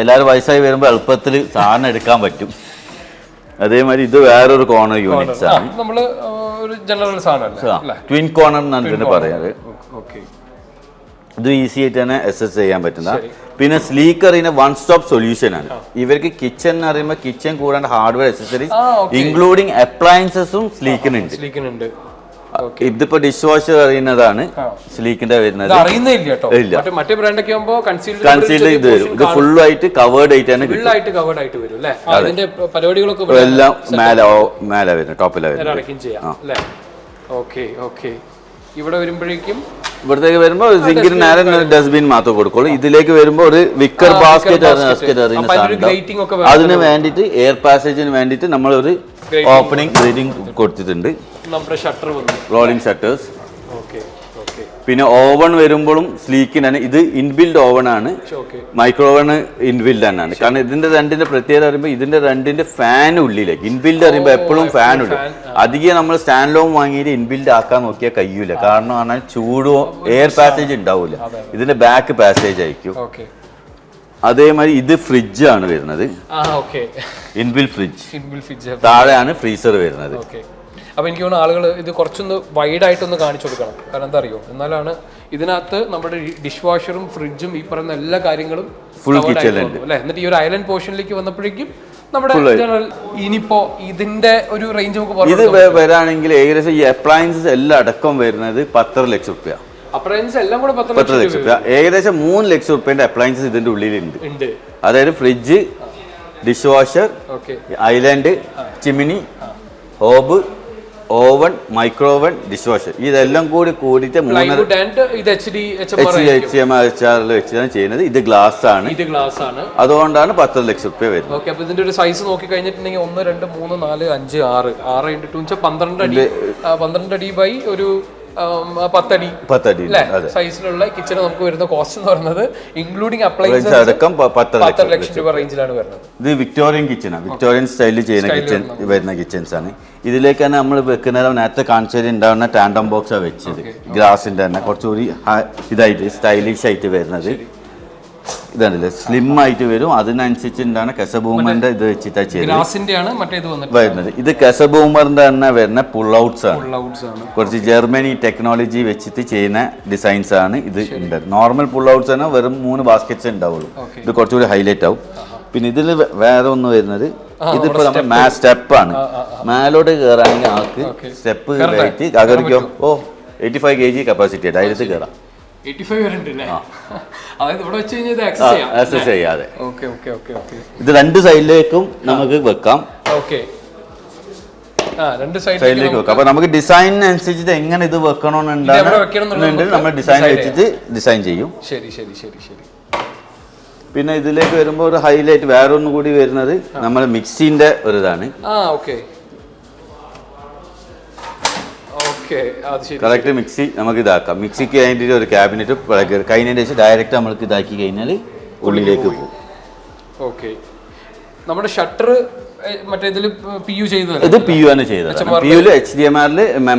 എല്ലാവരും വയസ്സായി വരുമ്പോൾ എളുപ്പത്തിൽ സാധനം എടുക്കാൻ പറ്റും. അതേമാതിരി ഇത് വേറൊരു കോർണർ യൂണിറ്റ്സ് ആണ്. നമ്മള് ഒരു ജനറൽ സാധനം ട്വിൻ കോർണർ എന്നാണ് ഇതിന് പറയാറ്. ഇത് ഈസി ആയിട്ട് തന്നെ അസസ് ചെയ്യാൻ പറ്റുന്ന. പിന്നെ സ്ലീക്കറിന് 1 സ്റ്റോപ്പ് സൊല്യൂഷൻ ആണ്. ഇവർക്ക് കിച്ചൺ എന്ന് പറയുമ്പോൾ കിച്ചൺ കൂടാണ്ട് ഹാർഡ്വെയർ അക്സസറീസ് ഇൻക്ലൂഡിങ് അപ്ലയൻസസും സ്ലീക്കിനുണ്ട്. ഇതിപ്പോ ഡിഷ് വാഷർ അറിയുന്നതാണ് സ്ലീക്കിന്റെ വരുന്നത്. കൺസീൽഡ് ഇത് വരും. ഇത് ഫുൾ ആയിട്ട് കവേർഡ് ആയിട്ടാണ് എല്ലാം മേലെ വരുന്നത്, ടോപ്പിലാണ് വരുന്നത്. ഇവിടെ വരുമ്പോഴേക്കും ഇവിടത്തേക്ക് വരുമ്പോൾ സിങ്കിന് നേരെ ഡസ്റ്റ്ബിൻ മാത്രമേ കൊടുക്കുള്ളൂ. ഇതിലേക്ക് വരുമ്പോൾ ഒരു വിക്കർ ബാസ്കറ്റ് അറിയുന്ന സാധനം. അതിന് വേണ്ടിയിട്ട് എയർ പാസേജിന് വേണ്ടിയിട്ട് നമ്മൾ ഒരു ഓപ്പണിംഗ് ഗ്രില്ലിംഗ് കൊടുത്തിട്ടുണ്ട്. Rolling shutters. പിന്നെ ഓവൺ വരുമ്പോഴും സ്ലീക്കിനാണ്. ഇത് ഇൻബിൽഡ് ഓവൺ ആണ്. മൈക്രോ ഓവൺ ഇൻബിൽഡ് തന്നെയാണ്. കാരണം ഇതിന്റെ രണ്ടിന്റെ പ്രത്യേകത പറയുമ്പോൾ ഇതിന്റെ രണ്ടിന്റെ ഫാൻ ഉള്ളിലേക്ക്. ഇൻബിൽഡ് അറിയുമ്പോൾ എപ്പോഴും ഫാൻ ഉണ്ട്. അധികം നമ്മൾ സ്റ്റാൻഡ് ലോൺ വാങ്ങിയിട്ട് ഇൻബിൽഡ് ആക്കാൻ നോക്കിയാൽ കഴിയൂല. കാരണം പറഞ്ഞാൽ ചൂടോ എയർ പാസേജ് ഉണ്ടാവില്ല. ഇതിന്റെ ബാക്ക് പാസേജ് ആയിരിക്കും. അതേമാതിരി ഇത് ഫ്രിഡ്ജ് ആണ് വരുന്നത്. Inbuilt fridge. താഴെയാണ് ഫ്രീസർ വരുന്നത്. അപ്പോൾ എനിക്ക് തോന്നുന്നു ആളുകൾ ഇത് കുറച്ചൊന്ന് വൈഡായിട്ടൊന്ന് കാണിച്ചു കൊടുക്കണം. കാരണം എന്താ അറിയോ, എന്നാലാണ് ഇതിനകത്ത് നമ്മുടെ ഡിഷ് വാഷറും ഫ്രിഡ്ജും ഈ പറയുന്ന എല്ലാ കാര്യങ്ങളും ഫുൾ കിച്ചണിലുണ്ട് അല്ലേ? എന്നിട്ട് ഈ ഒരു ഐലൻഡ് പോർഷനിലേക്ക് വന്നപ്പോഴേക്കും നമ്മുടെ ഇനിയിപ്പോ ഇതിന്റെ ഒരു റേഞ്ച് നമുക്ക് ഇത് വരാണെങ്കിൽ ഏകദേശം ഈ അപ്ലയൻസസ് എല്ലാം അടക്കം വരുന്നത് 10 ലക്ഷം രൂപ. അപ്ലയൻസ് എല്ലാം കൂടെ 10 ലക്ഷം രൂപ. ഏകദേശം 3 ലക്ഷം രൂപയുടെ അപ്ലയൻസസ് ഇതിന്റെ ഉള്ളിലുണ്ട്. അതായത് fridge, dish washer, island, chimney, hob, oven, microwave, dish washer ഇതെല്ലാം കൂടിയിട്ട് പ്ലൈവുഡ് ആൻഡ് ഇത് HDMR വെച്ചാണ് ചെയ്യുന്നത്. ഇത് ഗ്ലാസ് ആണ്, ഇത് ഗ്ലാസ് ആണ്. അതുകൊണ്ടാണ് 10 ലക്ഷം രൂപ വരുന്നത്. ഓക്കെ, അപ്പൊ ഇതിന്റെ ഒരു സൈസ് നോക്കി കഴിഞ്ഞിട്ടുണ്ടെങ്കിൽ 1 2 3 4 5 6 6 × 2 12 അടി 12 അടി ബൈ ഒരു 10 അടി സൈസിലുള്ള കിച്ചൺ നമുക്ക് വരുന്ന കോസ്റ്റ് എന്ന് പറയുന്നത് ഇൻക്ലൂഡിംഗ് അപ്ലയൻസസ് അടക്കം 10 ലക്ഷം രൂപ റേഞ്ചിലാണ് വരുന്നത്. ഇത് വിക്ടോറിയൻ കിച്ചണാണ്, വിക്ടോറിയൻ സ്റ്റൈലിൽ ചെയ്യുന്ന കിച്ചൺ വരുന്ന കിച്ചൺസ് ആണ്. ഇതിലേക്കാണ് നമ്മൾ വെക്കുന്നത് നേരത്തെ കാണിച്ചത് ഉണ്ടാവുന്ന ടാൻഡം ബോക്സാണ് വെച്ചത്, ഗ്ലാസിന്റെ തന്നെ കുറച്ചുകൂടി ഇതായിട്ട് സ്റ്റൈലിഷ് ആയിട്ട് വരുന്നത്. ഇതാണല്ലേ സ്ലിം ആയിട്ട് വരും, അതിനനുസരിച്ച് എന്താണ് കെസബൂമറിന്റെ ഇത് വെച്ചിട്ടാണ് ചെയ്യുന്നത് വരുന്നത്. ഇത് കെസബൂമറിന്റെ തന്നെ വരുന്ന പുൾ ഔട്ട്സ് ആണ്, കുറച്ച് ജർമ്മനി ടെക്നോളജി വെച്ചിട്ട് ചെയ്യുന്ന ഡിസൈൻസ് ആണ്. ഇത് ഉണ്ട് നോർമൽ പുൾ ഔട്ട്സ് ആണ്, വെറും 3 ബാസ്കറ്റ്സ് ഉണ്ടാവുള്ളൂ. ഇത് കുറച്ചുകൂടി ഹൈലൈറ്റ് ആവും. പിന്നെ ഇതിൽ വേറെ ഒന്ന് വരുന്നത്, ഇതിപ്പോ നമ്മൾ സ്റ്റെപ്പാണ്, മേലോട്ട് കയറാണെങ്കിൽ ആൾക്ക് സ്റ്റെപ്പ് കയറ്റി അകറിക്കോ 85 kg കപ്പാസിറ്റി ധൈര്യത്തിൽ കയറാം. 85 വരെ ഉണ്ട് അല്ലേ? അതായത് ഇവിടെ വെച്ച് കഴിഞ്ഞാൽ ആക്സസ് ചെയ്യാതെ. Okay okay okay okay. ഇത് 2 സൈഡിലേക്കും നമുക്ക് വെക്കാം. ഓക്കെ, രണ്ട് സൈഡിലേക്ക് വെക്കാം. അപ്പൊ നമുക്ക് ഡിസൈനിനനുസരിച്ചിട്ട് എങ്ങനെ ഇത് വെക്കണമെന്നുണ്ടെങ്കിൽ നമ്മൾ ഡിസൈൻ വെച്ചിട്ട് ഡിസൈൻ ചെയ്യും. ശരി ശരി ശരി ശരി. പിന്നെ ഇതിലേക്ക് വരുമ്പോൾ ഒരു ഹൈലൈറ്റ് വേറെ ഒന്നും കൂടി വരുന്നത് നമ്മുടെ മിക്സിന്റെ ഒരു ഇതാണ്. കറക്റ്റ് മിക്സി നമുക്ക് ഇതാക്കാം. മിക്സിക്ക് അതിൻ്റെ ഒരു ക്യാബിനറ്റ് കഴിഞ്ഞതിന് ശേഷം ഡയറക്റ്റ് നമ്മൾക്ക് ഇതാക്കി കഴിഞ്ഞാൽ ഉള്ളിലേക്ക് പോകും. ഓക്കെ, നമ്മുടെ ഷട്ടർ മറ്റേ ഇതിൽ PU ചെയ്തതാണ്. ഇത് PU ആണ് ചെയ്തത്. PU HDMR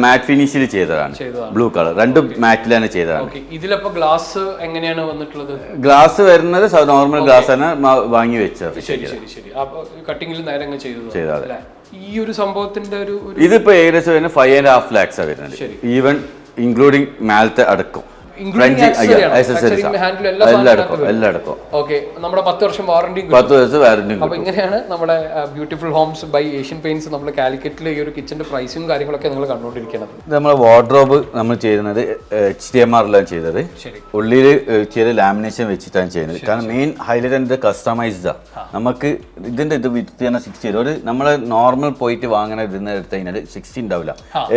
മാറ്റ് ഫിനിഷിൽ ചെയ്തതാണ്, ബ്ലൂ കളർ 2 മാറ്റിലാണ് ചെയ്തതാണ്. ഇതിലപ്പോ ഗ്ലാസ് എങ്ങനെയാണ് വന്നിട്ടുള്ളത്? ഗ്ലാസ് വരുന്നത് നോർമൽ ഗ്ലാസ് ആണ് വാങ്ങി വെച്ചത്. ശരി ശരി ശരി. കട്ടിങ്ങിൽ നേരെ ചെയ്തത്. ഈ ഒരു സംഭവത്തിന്റെ ഒരു ഇതിപ്പോ ഏകദേശം വരുന്നത് 5.5 lakhs വരുന്നത്, ഈവൻ ഇൻക്ലൂഡിംഗ് മാലത്തെ അടക്കം. നമ്മുടെ 10 വർഷം വാറണ്ടി. അപ്പൊ ഇങ്ങനെയാണ് നമ്മുടെ beautiful homes by Asian Paints നമ്മൾ കാലിക്കറ്റിലെ ഈ ഒരു കിച്ചന്റെ പ്രൈസും കാര്യങ്ങളൊക്കെ നിങ്ങൾ കണ്ടുകൊണ്ടിരിക്കുന്നത്. നമ്മൾ വാർഡ്രോബ് നമ്മൾ ചെയ്യുന്നത് HDMR ചെയ്തത്, ഉള്ളിൽ ചെറിയ ലാമിനേഷൻ വെച്ചിട്ടാണ് ചെയ്യുന്നത്. കാരണം മെയിൻ ഹൈലൈറ്റ് ഇത് കസ്റ്റമൈസ്ഡാ. നമുക്ക് ഇതിന്റെ ഇത് വിത്ത് 60 ഒരു നമ്മളെ നോർമൽ പോയിട്ട് വാങ്ങണ ഇതിന് എടുത്തു കഴിഞ്ഞാൽ 60 ഉണ്ടാവില്ല.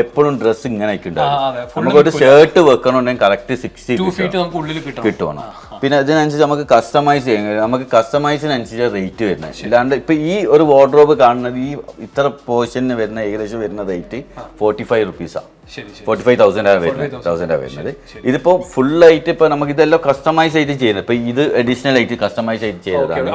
എപ്പോഴും ഡ്രസ്സ് ഇങ്ങനെ ഉണ്ടാവില്ല. നമുക്കൊരു ഷർട്ട് വെക്കണമെന്നുണ്ടെങ്കിൽ കറക്റ്റ് 2 feet നമുക്ക് ഉള്ളിൽ കിട്ടും. പിന്നെ അതിനനുസരിച്ച് നമുക്ക് കസ്റ്റമൈസ് ചെയ്യാൻ, നമുക്ക് കസ്റ്റമൈസിനനുസരിച്ച് റേറ്റ് വരുന്നത്. ഇല്ലാണ്ട് ഇപ്പൊ ഈ ഒരു വാർഡ്രോബ് കാണുന്നത് ഈ ഇത്ര പോർഷന് വരുന്ന ഏകദേശം വരുന്ന റേറ്റ് 45 rupees 45,000 വരുന്നത്. ഇതിപ്പോ ഫുൾ ആയിട്ട് ഇപ്പൊ നമുക്ക് ഇതെല്ലാം കസ്റ്റമൈസ് ആയിട്ട് ചെയ്യുന്നത്. ഇപ്പൊ ഇത് അഡീഷണൽ ആയിട്ട് കസ്റ്റമൈസ് ആയിട്ട് ചെയ്തതാണ്.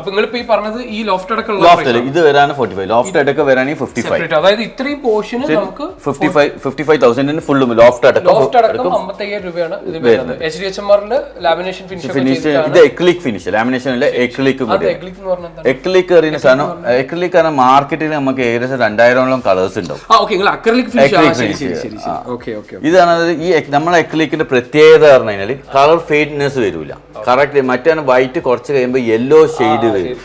ഇത് വരാണ് 45, ലോഫ്റ്റ് അടക്കം വരാണെങ്കിൽ 55. അതായത് ഇത്രയും പോർഷൻ നമുക്ക് 55,000 ഫുൾ ലോഫ്റ്റ് അടക്കം 55,000 രൂപയാണ് വരുന്നത്. HDMR-ല് ലാമിനേഷൻ ഫിനിഷ്, ഇത് എക്രിലിക് ഫിനിഷ്, ലാമിനേഷൻ അല്ല എക്രിലിക്. എക്രിലിക് പറയുന്ന സാധനം, എക്രിലിക് കാരണം മാർക്കറ്റിൽ നമുക്ക് ഏകദേശം 2000-ഓളം കളേഴ്സ് ഉണ്ടാവും. ഇതാണ് ഈ നമ്മളെ എക്രിലിക്കിന്റെ പ്രത്യേകത പറഞ്ഞു കഴിഞ്ഞാൽ കളർ ഫെയ്ഡ്നെസ് വരില്ല. കറക്റ്റ് മറ്റേ വൈറ്റ് കുറച്ച് കഴിയുമ്പോൾ യെല്ലോ ഷെയ്ഡ് വരും.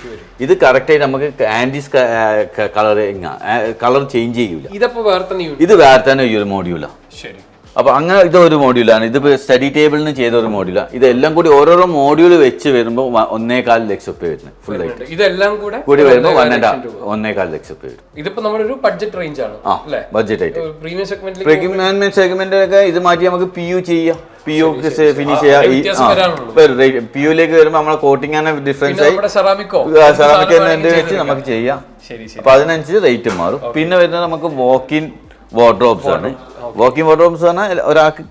ഇത് കറക്റ്റ് ആയിട്ട് നമുക്ക് ആന്റീസ് കളർ ചേഞ്ച് ചെയ്യൂല. ഇത് വേറെ തന്നെ ഈ ഒരു മോഡ്യൂളാണ്. അപ്പൊ അങ്ങനെ ഇതൊരു മോഡ്യൂളാണ്. ഇത് സ്റ്റഡി ടേബിളിന് ചെയ്ത ഒരു മോഡ്യൂളാണ്. ഇതെല്ലാം കൂടി ഓരോരോ മോഡ്യൂൾ വെച്ച് വരുമ്പോൾ 1.25 ലക്ഷം രൂപ വരുന്നത് ഫുൾ ആയിട്ട്. ഇതെല്ലാം കൂടി വരുമ്പോൾ 1.25 ലക്ഷം രൂപ വരും. ഇതിപ്പോ നമ്മുടെ ഒരു ബഡ്ജറ്റ് റേഞ്ച് ആണ്. ബഡ്ജറ്റ് ആയിട്ട് പ്രീമിയം സെഗ്മെന്റിലൊക്കെ ഇത് മാറ്റി നമുക്ക് PU ചെയ്യാം, PU ഫിനിഷ് ചെയ്യാം. PUലേക്ക് വരുമ്പോൾ നമ്മളെ കോട്ടിംഗ് ആണ് ഡിഫറൻസ് ആയി, സെറാമിക് വെച്ച് നമുക്ക് ചെയ്യാം. അപ്പൊ അതിനനുസരിച്ച് റേറ്റ് മാറും. പിന്നെ വരുന്നത് നമുക്ക് വാക്കിൻ വാർഡ്രോബ്സ് ആണ്. വാക്കിംഗ് വാർഡ്രോബ്സ് പറഞ്ഞാൽ ഒരാൾക്ക്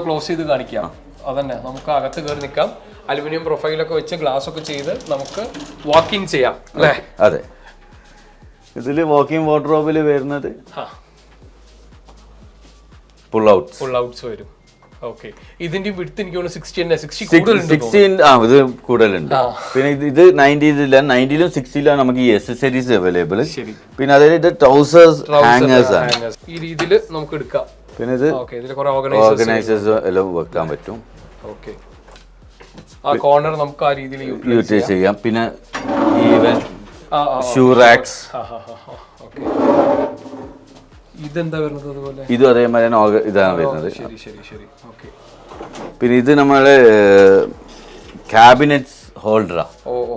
ക്ലോസ് ചെയ്ത് കാണിക്കാം. അതന്നെ, നമുക്ക് അകത്ത് കയറി നിൽക്കാം. അലുമിനിയം പ്രൊഫൈലൊക്കെ വെച്ച് ഗ്ലാസ് ഒക്കെ ചെയ്ത് നമുക്ക് വാക്കിംഗ് ചെയ്യാം അല്ലേ? അതെ. ഇതില് വാക്കിംഗ് വാർഡ്രോബിൽ വരുന്നത് പുൾ ഔട്ട്സ് വരും. ഓക്കെ, ഇതിന്റെ വിഡ്ത്ത് എനിക്ക് 60 ഇത് കൂടുതലുണ്ട്. പിന്നെ ഇത് 90-ലും 60-ലും നമുക്ക് ഈ അക്സസറീസ് അവൈലബിൾ. പിന്നെ അതായത് ഇത് ട്രൗസേഴ്സ് ഹാങ്ങേഴ്സ് ആണ്. ഈ രീതിയിൽ നമുക്ക് എടുക്കാം. പിന്നെ ഇത് ഓർഗനൈസേഴ്സ് എല്ലാം വെക്കാൻ പറ്റും. ഓക്കെ, ആ കോർണർ നമുക്ക് ആ രീതിയിൽ യൂട്ടിലൈസ് ചെയ്യാം. പിന്നെ ഈവൻ ഷൂ റാക്സ്, ഇതെന്താ വരുന്നത് അതുപോലെ ഇതും അതേമാതിരി ഇതാണ് വരുന്നത്. ശരി ശരി ശരി. ഓക്കെ, പിന്നെ ഇത് നമ്മള് ക്യാബിനറ്റ്സ് ഹോൾഡറാ.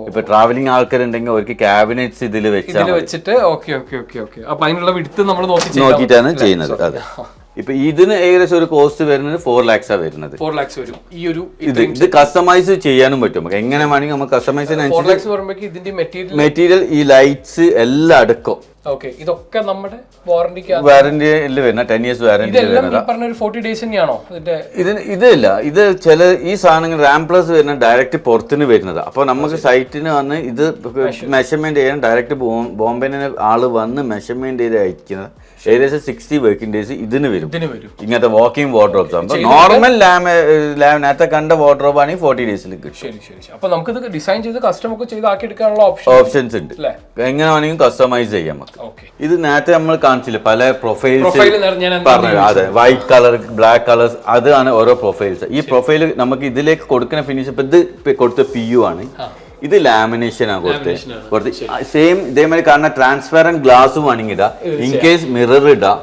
ഇപ്പൊ ട്രാവലിംഗ് ആൾക്കാരുണ്ടെങ്കിൽ അവർക്ക് ക്യാബിനറ്റ്സ് ഇതിൽ വെച്ചിട്ട് അപ്പൊ അതിനുള്ള വിടുത്ത് നമ്മൾ നോക്കിയിട്ടാണ് ചെയ്യുന്നത്. അതെ. ഇപ്പൊ ഇതിന് ഏകദേശം ഒരു കോസ്റ്റ് വരുന്നത് 4 lakhs വരുന്നത്. 4 lakhs വരും. ഈ ഒരു ഇത് കസ്റ്റമൈസ് ചെയ്യാനും പറ്റും നമുക്ക്. എങ്ങനെ വേണമെങ്കിൽ നമുക്ക് കസ്റ്റമൈസിനനുസരിച്ച് മെറ്റീരിയൽ ഈ ലൈറ്റ്സ് എല്ലാം അടക്കം. ഇതൊക്കെ നമ്മുടെ വാറന്റിയിൽ വരുന്ന 10 years വാറന്റിയിൽ വരുന്നത്. 40 days തന്നെയാണോ ഇതില്ല. ഇത് ചില ഈ സാധനങ്ങൾ റാംപ്ലസ് വരുന്ന ഡയറക്റ്റ് പുറത്തുനിന്ന് വരുന്നത്. അപ്പൊ നമുക്ക് സൈറ്റിന് വന്ന് ഇത് മെഷർമെന്റ് ചെയ്യാൻ ഡയറക്റ്റ് ബോംബെന് ആള് വന്ന് മെഷർമെന്റ് ചെയ്ത് അയക്കുന്നത്. ഏകദേശം 60 working days ഇതിന് വരും. ഇങ്ങനത്തെ വാക്കിംഗ് വാർഡ്രോബ്സ് ആകുമ്പോൾ നോർമൽ നേരത്തെ കണ്ട വാർഡ്രോബ് ആണെങ്കിൽ 40 days കിട്ടും. അപ്പൊ നമുക്ക് ഇത് ഡിസൈൻ ചെയ്ത് കസ്റ്റമൊക്കെ ചെയ്ത് ആക്കി എടുക്കാനുള്ള ഓപ്ഷൻസ് ഉണ്ട്. എങ്ങനെ വേണമെങ്കിലും കസ്റ്റമൈസ് ചെയ്യാം. ഇത് നേരത്തെ നമ്മൾ കാണിച്ചില്ല പല പ്രൊഫൈൽസ് പറഞ്ഞു. അതെ, വൈറ്റ് കളർ, ബ്ലാക്ക് കളേഴ്സ്, അതാണ് ഓരോ പ്രൊഫൈൽസ്. ഈ പ്രൊഫൈൽ നമുക്ക് ഇതിലേക്ക് കൊടുക്കുന്ന ഫിനിഷ് ഇപ്പൊ ഇത് കൊടുത്ത PU ആണ്. ഇത് ലാമിനേഷൻ ആണ് കൊടുത്ത് സെയിം ഇതേമാതിരി കാരണം ട്രാൻസ്പെറന്റ് ഗ്ലാസും ആണെങ്കിൽ ഇടാം. ഇൻ കേസ് മിറർ ഇടാം.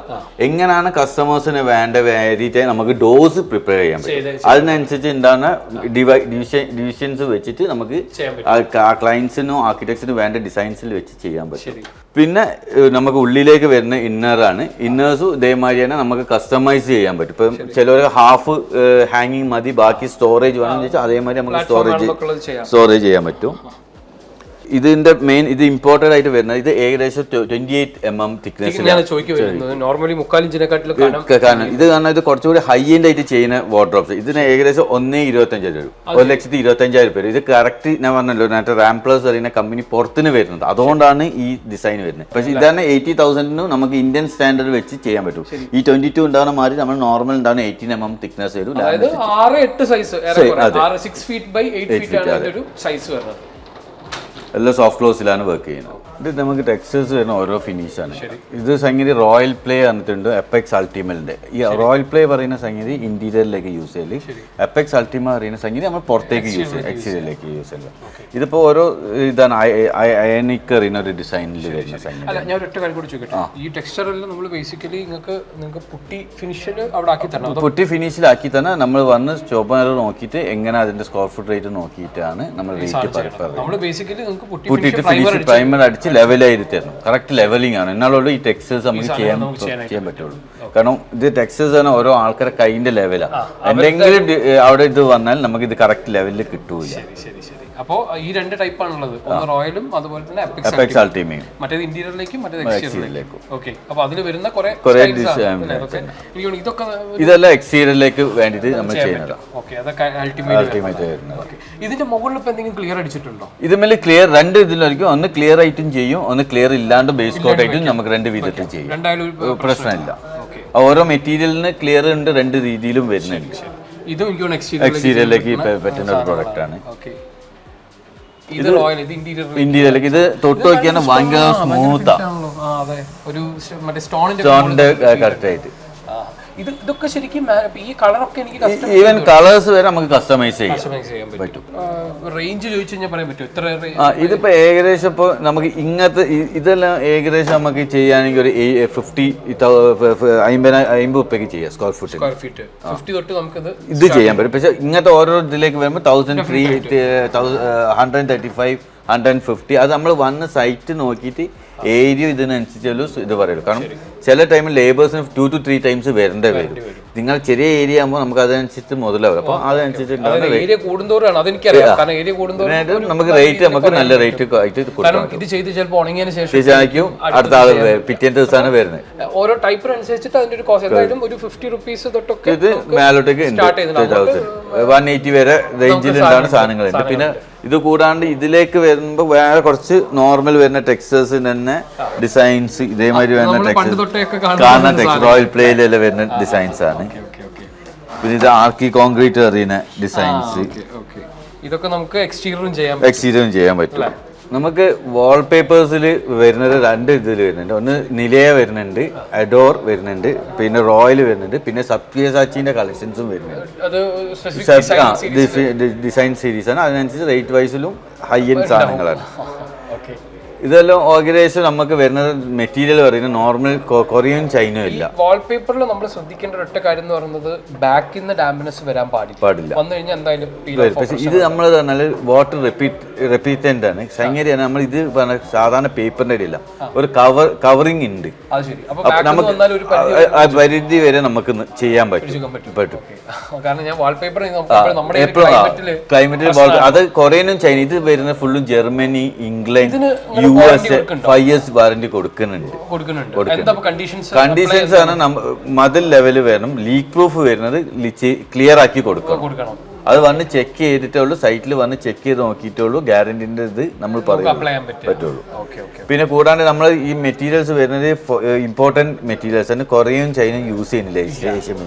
എങ്ങനെയാണ് കസ്റ്റമേഴ്സിന് വേണ്ട വേണ്ടിയിട്ട് നമുക്ക് ഡോസ് പ്രിപ്പയർ ചെയ്യാൻ പറ്റും. അതിനനുസരിച്ച് ഉണ്ടാകുന്ന ഡിവിഷൻസ് വെച്ചിട്ട് നമുക്ക് ക്ലയൻസിനും ആർക്കിടെക്ട്സിനും വേണ്ട ഡിസൈൻസിൽ വെച്ച് ചെയ്യാൻ പറ്റും. പിന്നെ നമുക്ക് ഉള്ളിലേക്ക് വരുന്ന ഇന്നറാണ്. ഇന്നേഴ്സും ഇതേമാതിരി തന്നെ നമുക്ക് കസ്റ്റമൈസ് ചെയ്യാൻ പറ്റും. ഇപ്പം ചിലർ ഹാഫ് ഹാങ്ങിങ് മതി, ബാക്കി സ്റ്റോറേജ് വേണമെന്ന് വെച്ചാൽ അതേമാതിരി നമുക്ക് സ്റ്റോറേജ് ചെയ്യാൻ പറ്റും. ഇതിന്റെ മെയിൻ ഇത് ഇമ്പോർട്ടഡ് ആയിട്ട് വരുന്നത് ഇത് ഏകദേശം 28 mm തിക്നെസ്. ഇത് കാരണം ഇത് കുറച്ചുകൂടി ഹൈ എൻഡ് ആയിട്ട് ചെയ്യുന്ന വാർഡ്രോബ്സ്. ഇതിന് ഏകദേശം 1,25,000 വരും. 1,25,000 ഇത് കറക്റ്റ് ഞാൻ പറഞ്ഞല്ലോ നേരത്തെ റാംപ്ലസ് പറയുന്ന കമ്പനി പുറത്തുനിന്ന് വരുന്നത്. അതുകൊണ്ടാണ് ഈ ഡിസൈൻ വരുന്നത്. പക്ഷെ ഇതാണ് 80,000 നമുക്ക് ഇന്ത്യൻ സ്റ്റാൻഡേർഡ് വെച്ച് ചെയ്യാൻ പറ്റും. ഈ 22 ഉണ്ടാകുന്ന മാതിരി നമ്മൾ നോർമൽ ഉണ്ടാകുന്ന 18 mm തിക്നെസ് വരും. 6-8 സൈസ്, 6 feet by 8 feet ആണ് ഒരു സൈസ് വരുന്നത്. എല്ലാം സോഫ്റ്റ് ക്ലോസിലാണ് വർക്ക് ചെയ്യുന്നത്. ഇത് നമുക്ക് ടെക്സ്റ്റേഴ്സ് വരുന്ന ഓരോ ഫിനിഷാണ്. ഇത് സംഗതി റോയൽ പ്ലേ പറഞ്ഞിട്ടുണ്ട്. എപ്പെക്സ് അൾട്ടിമലിന്റെ ഈ റോയൽ പ്ലേ പറയുന്ന സംഗതി ഇന്റീരിയറിലേക്ക് യൂസ് ചെയ്യല്. എപ്പെക്സ് അൾട്ടിമ പറയുന്ന സംഗതി നമ്മൾ പുറത്തേക്ക് യൂസ് ചെയ്യും, എക്സ്റ്റീരിയറിലേക്ക് യൂസ് ചെയ്യില്ല. ഇതിപ്പോ ഓരോ ഇതാണ് അയനിക് അറിയുന്ന ഒരു ഡിസൈനിൽ വരുന്ന സംഗതി. ഞാൻ ഒരൊറ്റ കാര്യം കൂടി ചോദിക്കട്ടെ, ഈ ടെക്സ്ചറിൽ നമ്മൾ ബേസിക്കലി നിങ്ങൾക്ക് പുട്ടി ഫിനിഷിൽ അവിടെ ആക്കി തരണം. പുട്ടി ഫിനിഷിലാക്കി തന്നെ നമ്മൾ വന്ന് ഷോപ്പ് നോക്കിയിട്ട് എങ്ങനെ അതിന്റെ സ്ക്വയർ ഫുട്ട് റേറ്റ് നോക്കിയിട്ടാണ് നമ്മൾ റേറ്റ് പറയുന്നത്. പുട്ടിട്ട് ഫിനിഷ് പ്രൈമർ അടിച്ച് ലെവലായി തരണം. കറക്റ്റ് ലെവലിംഗ് ആണ്. എന്നാലുള്ള ഈ ടെക്സ്റ്റേഴ്സ് നമുക്ക് ചെയ്യാൻ പറ്റുള്ളൂ. കാരണം ഇത് ടെക്സ്റ്റേഴ്സ് ആണ് ഓരോ ആൾക്കാരുടെ കൈന്റെ ലെവലാണ്. എന്തെങ്കിലും അവിടെ ഇത് വന്നാൽ നമുക്ക് ഇത് കറക്റ്റ് ലെവലിൽ കിട്ടൂല. അപ്പോൾ ഈ രണ്ട് ടൈപ്പ് ആണുള്ളത്, ഒന്ന് റോയലും അതുപോലെ തന്നെ എപ്പെക്സ് അൾട്ടിമയും, മറ്റേത് ഇന്റീരിയറിലേക്കും മറ്റേത് എക്സ്റ്റീരിയറിലേക്കും. ഓക്കെ, അപ്പോൾ അതിൽ വരുന്ന കുറെ ഇതെല്ലാം എക്സ്റ്റീരിയറിലേക്ക് വേണ്ടിയിട്ട് നമ്മൾ ചെയ്യുന്നത്. ഓക്കെ, അതൊക്കെ അൾട്ടിമേറ്റ് വരുന്നത്. ഇതിന്റെ മുകളിൽ ഇപ്പൊ എന്തെങ്കിലും ക്ലിയർ അടിച്ചിട്ടുണ്ടോ? ഇതുമേൽ ക്ലിയർ രണ്ട് ഇതിലായിരിക്കും. ഒന്ന് ക്ലിയർ ആയിട്ടും ചെയ്യും, ഒന്ന് ക്ലിയർ ഇല്ലാണ്ട് ബേസ് കോട്ട് ആയിട്ടും നമുക്ക് രണ്ട് വിധത്തിൽ ചെയ്യും. രണ്ടായാലും പ്രശ്നമില്ല. ഓരോ മെറ്റീരിയലിന് ക്ലിയർ ഉണ്ട്, രണ്ട് രീതിയിലും വരുന്നുണ്ട്. ഇതും എക്സ്റ്റീരിയറിലേക്ക് പറ്റുന്ന ഒരു പ്രോഡക്റ്റ് ആണ്. ഇന്റീരിയറിലേക്ക് ഇത് തൊട്ട് നോക്കിയാൽ ഭയങ്കര സ്മൂത്താ, സ്റ്റോണിന്റെ കറക്റ്റ് ആയിട്ട്. ഇതൊക്കെ ശരിക്കും ഈ കളറൊക്കെ എനിക്ക് ഈവൻ കളേഴ്സ് വരെ നമുക്ക് കസ്റ്റമൈസ് ചെയ്യാൻ പറ്റും. റേഞ്ച് ചോദിച്ചു കഴിഞ്ഞാൽ പറയാൻ പറ്റും എത്ര? ഇതിപ്പോ ഏകദേശം ഇപ്പൊ നമുക്ക് ഇങ്ങനത്തെ ഇതെല്ലാം ഏകദേശം നമുക്ക് ചെയ്യുകയാണെങ്കിൽ ഒരു 50 ഉറുപ്പ്യക്ക് ചെയ്യാം സ്ക്വയർ ഫീറ്റ്. ഇത് ചെയ്യാൻ പറ്റും. പക്ഷെ ഇങ്ങനത്തെ ഓരോ ഇതിലേക്ക് വരുമ്പോൾ 1,135, 150 അത് നമ്മൾ വന്ന സൈറ്റ് നോക്കിയിട്ട് ഏരിയ ഇതിനനുസരിച്ചുള്ളൂ ഇത് പറയുള്ളൂ. കാരണം ചില ടൈമിൽ ലേബേഴ്സിന് 2 to 3 times വരേണ്ടി വരും. നിങ്ങൾ ചെറിയ ഏരിയ ആകുമ്പോൾ നമുക്ക് അതനുസരിച്ച് മുതലാവും. അപ്പോൾ അതനുസരിച്ച് നമുക്ക് റേറ്റ് നമുക്ക് നല്ല റേറ്റ് ആയിട്ട് കൊടുക്കാം. അടുത്ത ആൾ പിറ്റേ ദിവസമാണ് വരുന്നത്. ഓരോ ടൈപ്പിനനുസരിച്ചിട്ട് അതിന്റെ ഒരു കോസ്റ്റ് ഒരു 50 rupees തൊട്ടൊക്കെ ഇത് മേലോട്ടേക്ക് 180 വരെ റേഞ്ചിലുണ്ടാണ് സാധനങ്ങളുണ്ട്. പിന്നെ ഇത് കൂടാണ്ട് ഇതിലേക്ക് വരുമ്പോൾ വേറെ കുറച്ച് നോർമൽ വരുന്ന ടെക്സ്റ്റേഴ്സിന് തന്നെ ഡിസൈൻസ് ഇതേമാതിരി വരുന്ന ടെക്സ്റ്റേഴ്സ് റോയൽ പ്ലേയിലെല്ലാം വരുന്ന ഡിസൈൻസ് ആണ്. പിന്നെ ഇത് ആർക്കി കോൺക്രീറ്റ് അറിയുന്ന ഡിസൈൻസ്. ഇതൊക്കെ നമുക്ക് എക്സ്റ്റീരിയറും ചെയ്യാൻ പറ്റും. നമുക്ക് വാൾപേപ്പേഴ്സിൽ വരുന്നത് രണ്ട് ഇതിൽ വരുന്നുണ്ട്. ഒന്ന് നിലയ വരുന്നുണ്ട്, അഡോർ വരുന്നുണ്ട്, പിന്നെ റോയൽ വരുന്നുണ്ട്, പിന്നെ സത്യസാച്ചിന്റെ കളക്ഷൻസും വരുന്നുണ്ട്. ഡിസൈൻ സീരീസ് ആണ്. അതിനനുസരിച്ച് റേറ്റ് വൈസിലും ഹൈ എൻഡ് സാധനങ്ങളാണ്. ഇതെല്ലാം ഏകദേശം നമുക്ക് വരുന്ന മെറ്റീരിയൽ പറയുന്നത് നോർമൽ കൊറിയൻ ചൈനയും ഇല്ല. വാൾപേപ്പറിൽ നമ്മൾ ശ്രദ്ധിക്കേണ്ട ഒറ്റ കാര്യം എന്ന് പറയുന്നത് ബാക്കിൽ നിന്ന് ഡാമിനസ് വരാൻ പാടില്ല. വന്നു കഴിഞ്ഞാൽ എന്തായാലും പക്ഷേ ഇത് നമ്മൾ പറഞ്ഞാൽ വാട്ടർ റെപ്പീറ്റൻ്റ് ആണ്. സംഗതിയാണ് നമ്മൾ ഇത് പറഞ്ഞ സാധാരണ പേപ്പറിൻ്റെ ഇടയില്ല, ഒരു കവറിങ് ഉണ്ട്. അത് ശരി. അപ്പൊ ആ പരിധി വരെ നമുക്ക് ചെയ്യാൻ പറ്റും. കാരണം ഞാൻ വാൾപേപ്പർ ക്ലൈമറ്റിൽ അത് കൊറിയനും ചൈന ഇത് വരുന്ന ഫുള്ളും Germany, England, US 5 years warranty കൊടുക്കുന്നുണ്ട്. കണ്ടീഷൻസ് ആണ് മതിൽ ലെവൽ വേണം, ലീക്ക് പ്രൂഫ് വരുന്നത് ക്ലിയർ ആക്കി കൊടുക്കണം. അത് വന്ന് ചെക്ക് ചെയ്തിട്ടുള്ളൂ, സൈറ്റിൽ വന്ന് ചെക്ക് ചെയ്ത് നോക്കിയിട്ടുള്ളൂ ഗ്യാരണ്ടിന്റെ ഇത് നമ്മൾ പറ്റുള്ളൂ. പിന്നെ കൂടാണ്ട് നമ്മൾ ഈ മെറ്റീരിയൽസ് വരുന്നത് ഇമ്പോർട്ടൻറ്റ് മെറ്റീരിയൽസ് ആണ്, കൊറിയൻ ചൈന യൂസ് ചെയ്യുന്നില്ല ഏഷ്യൻ.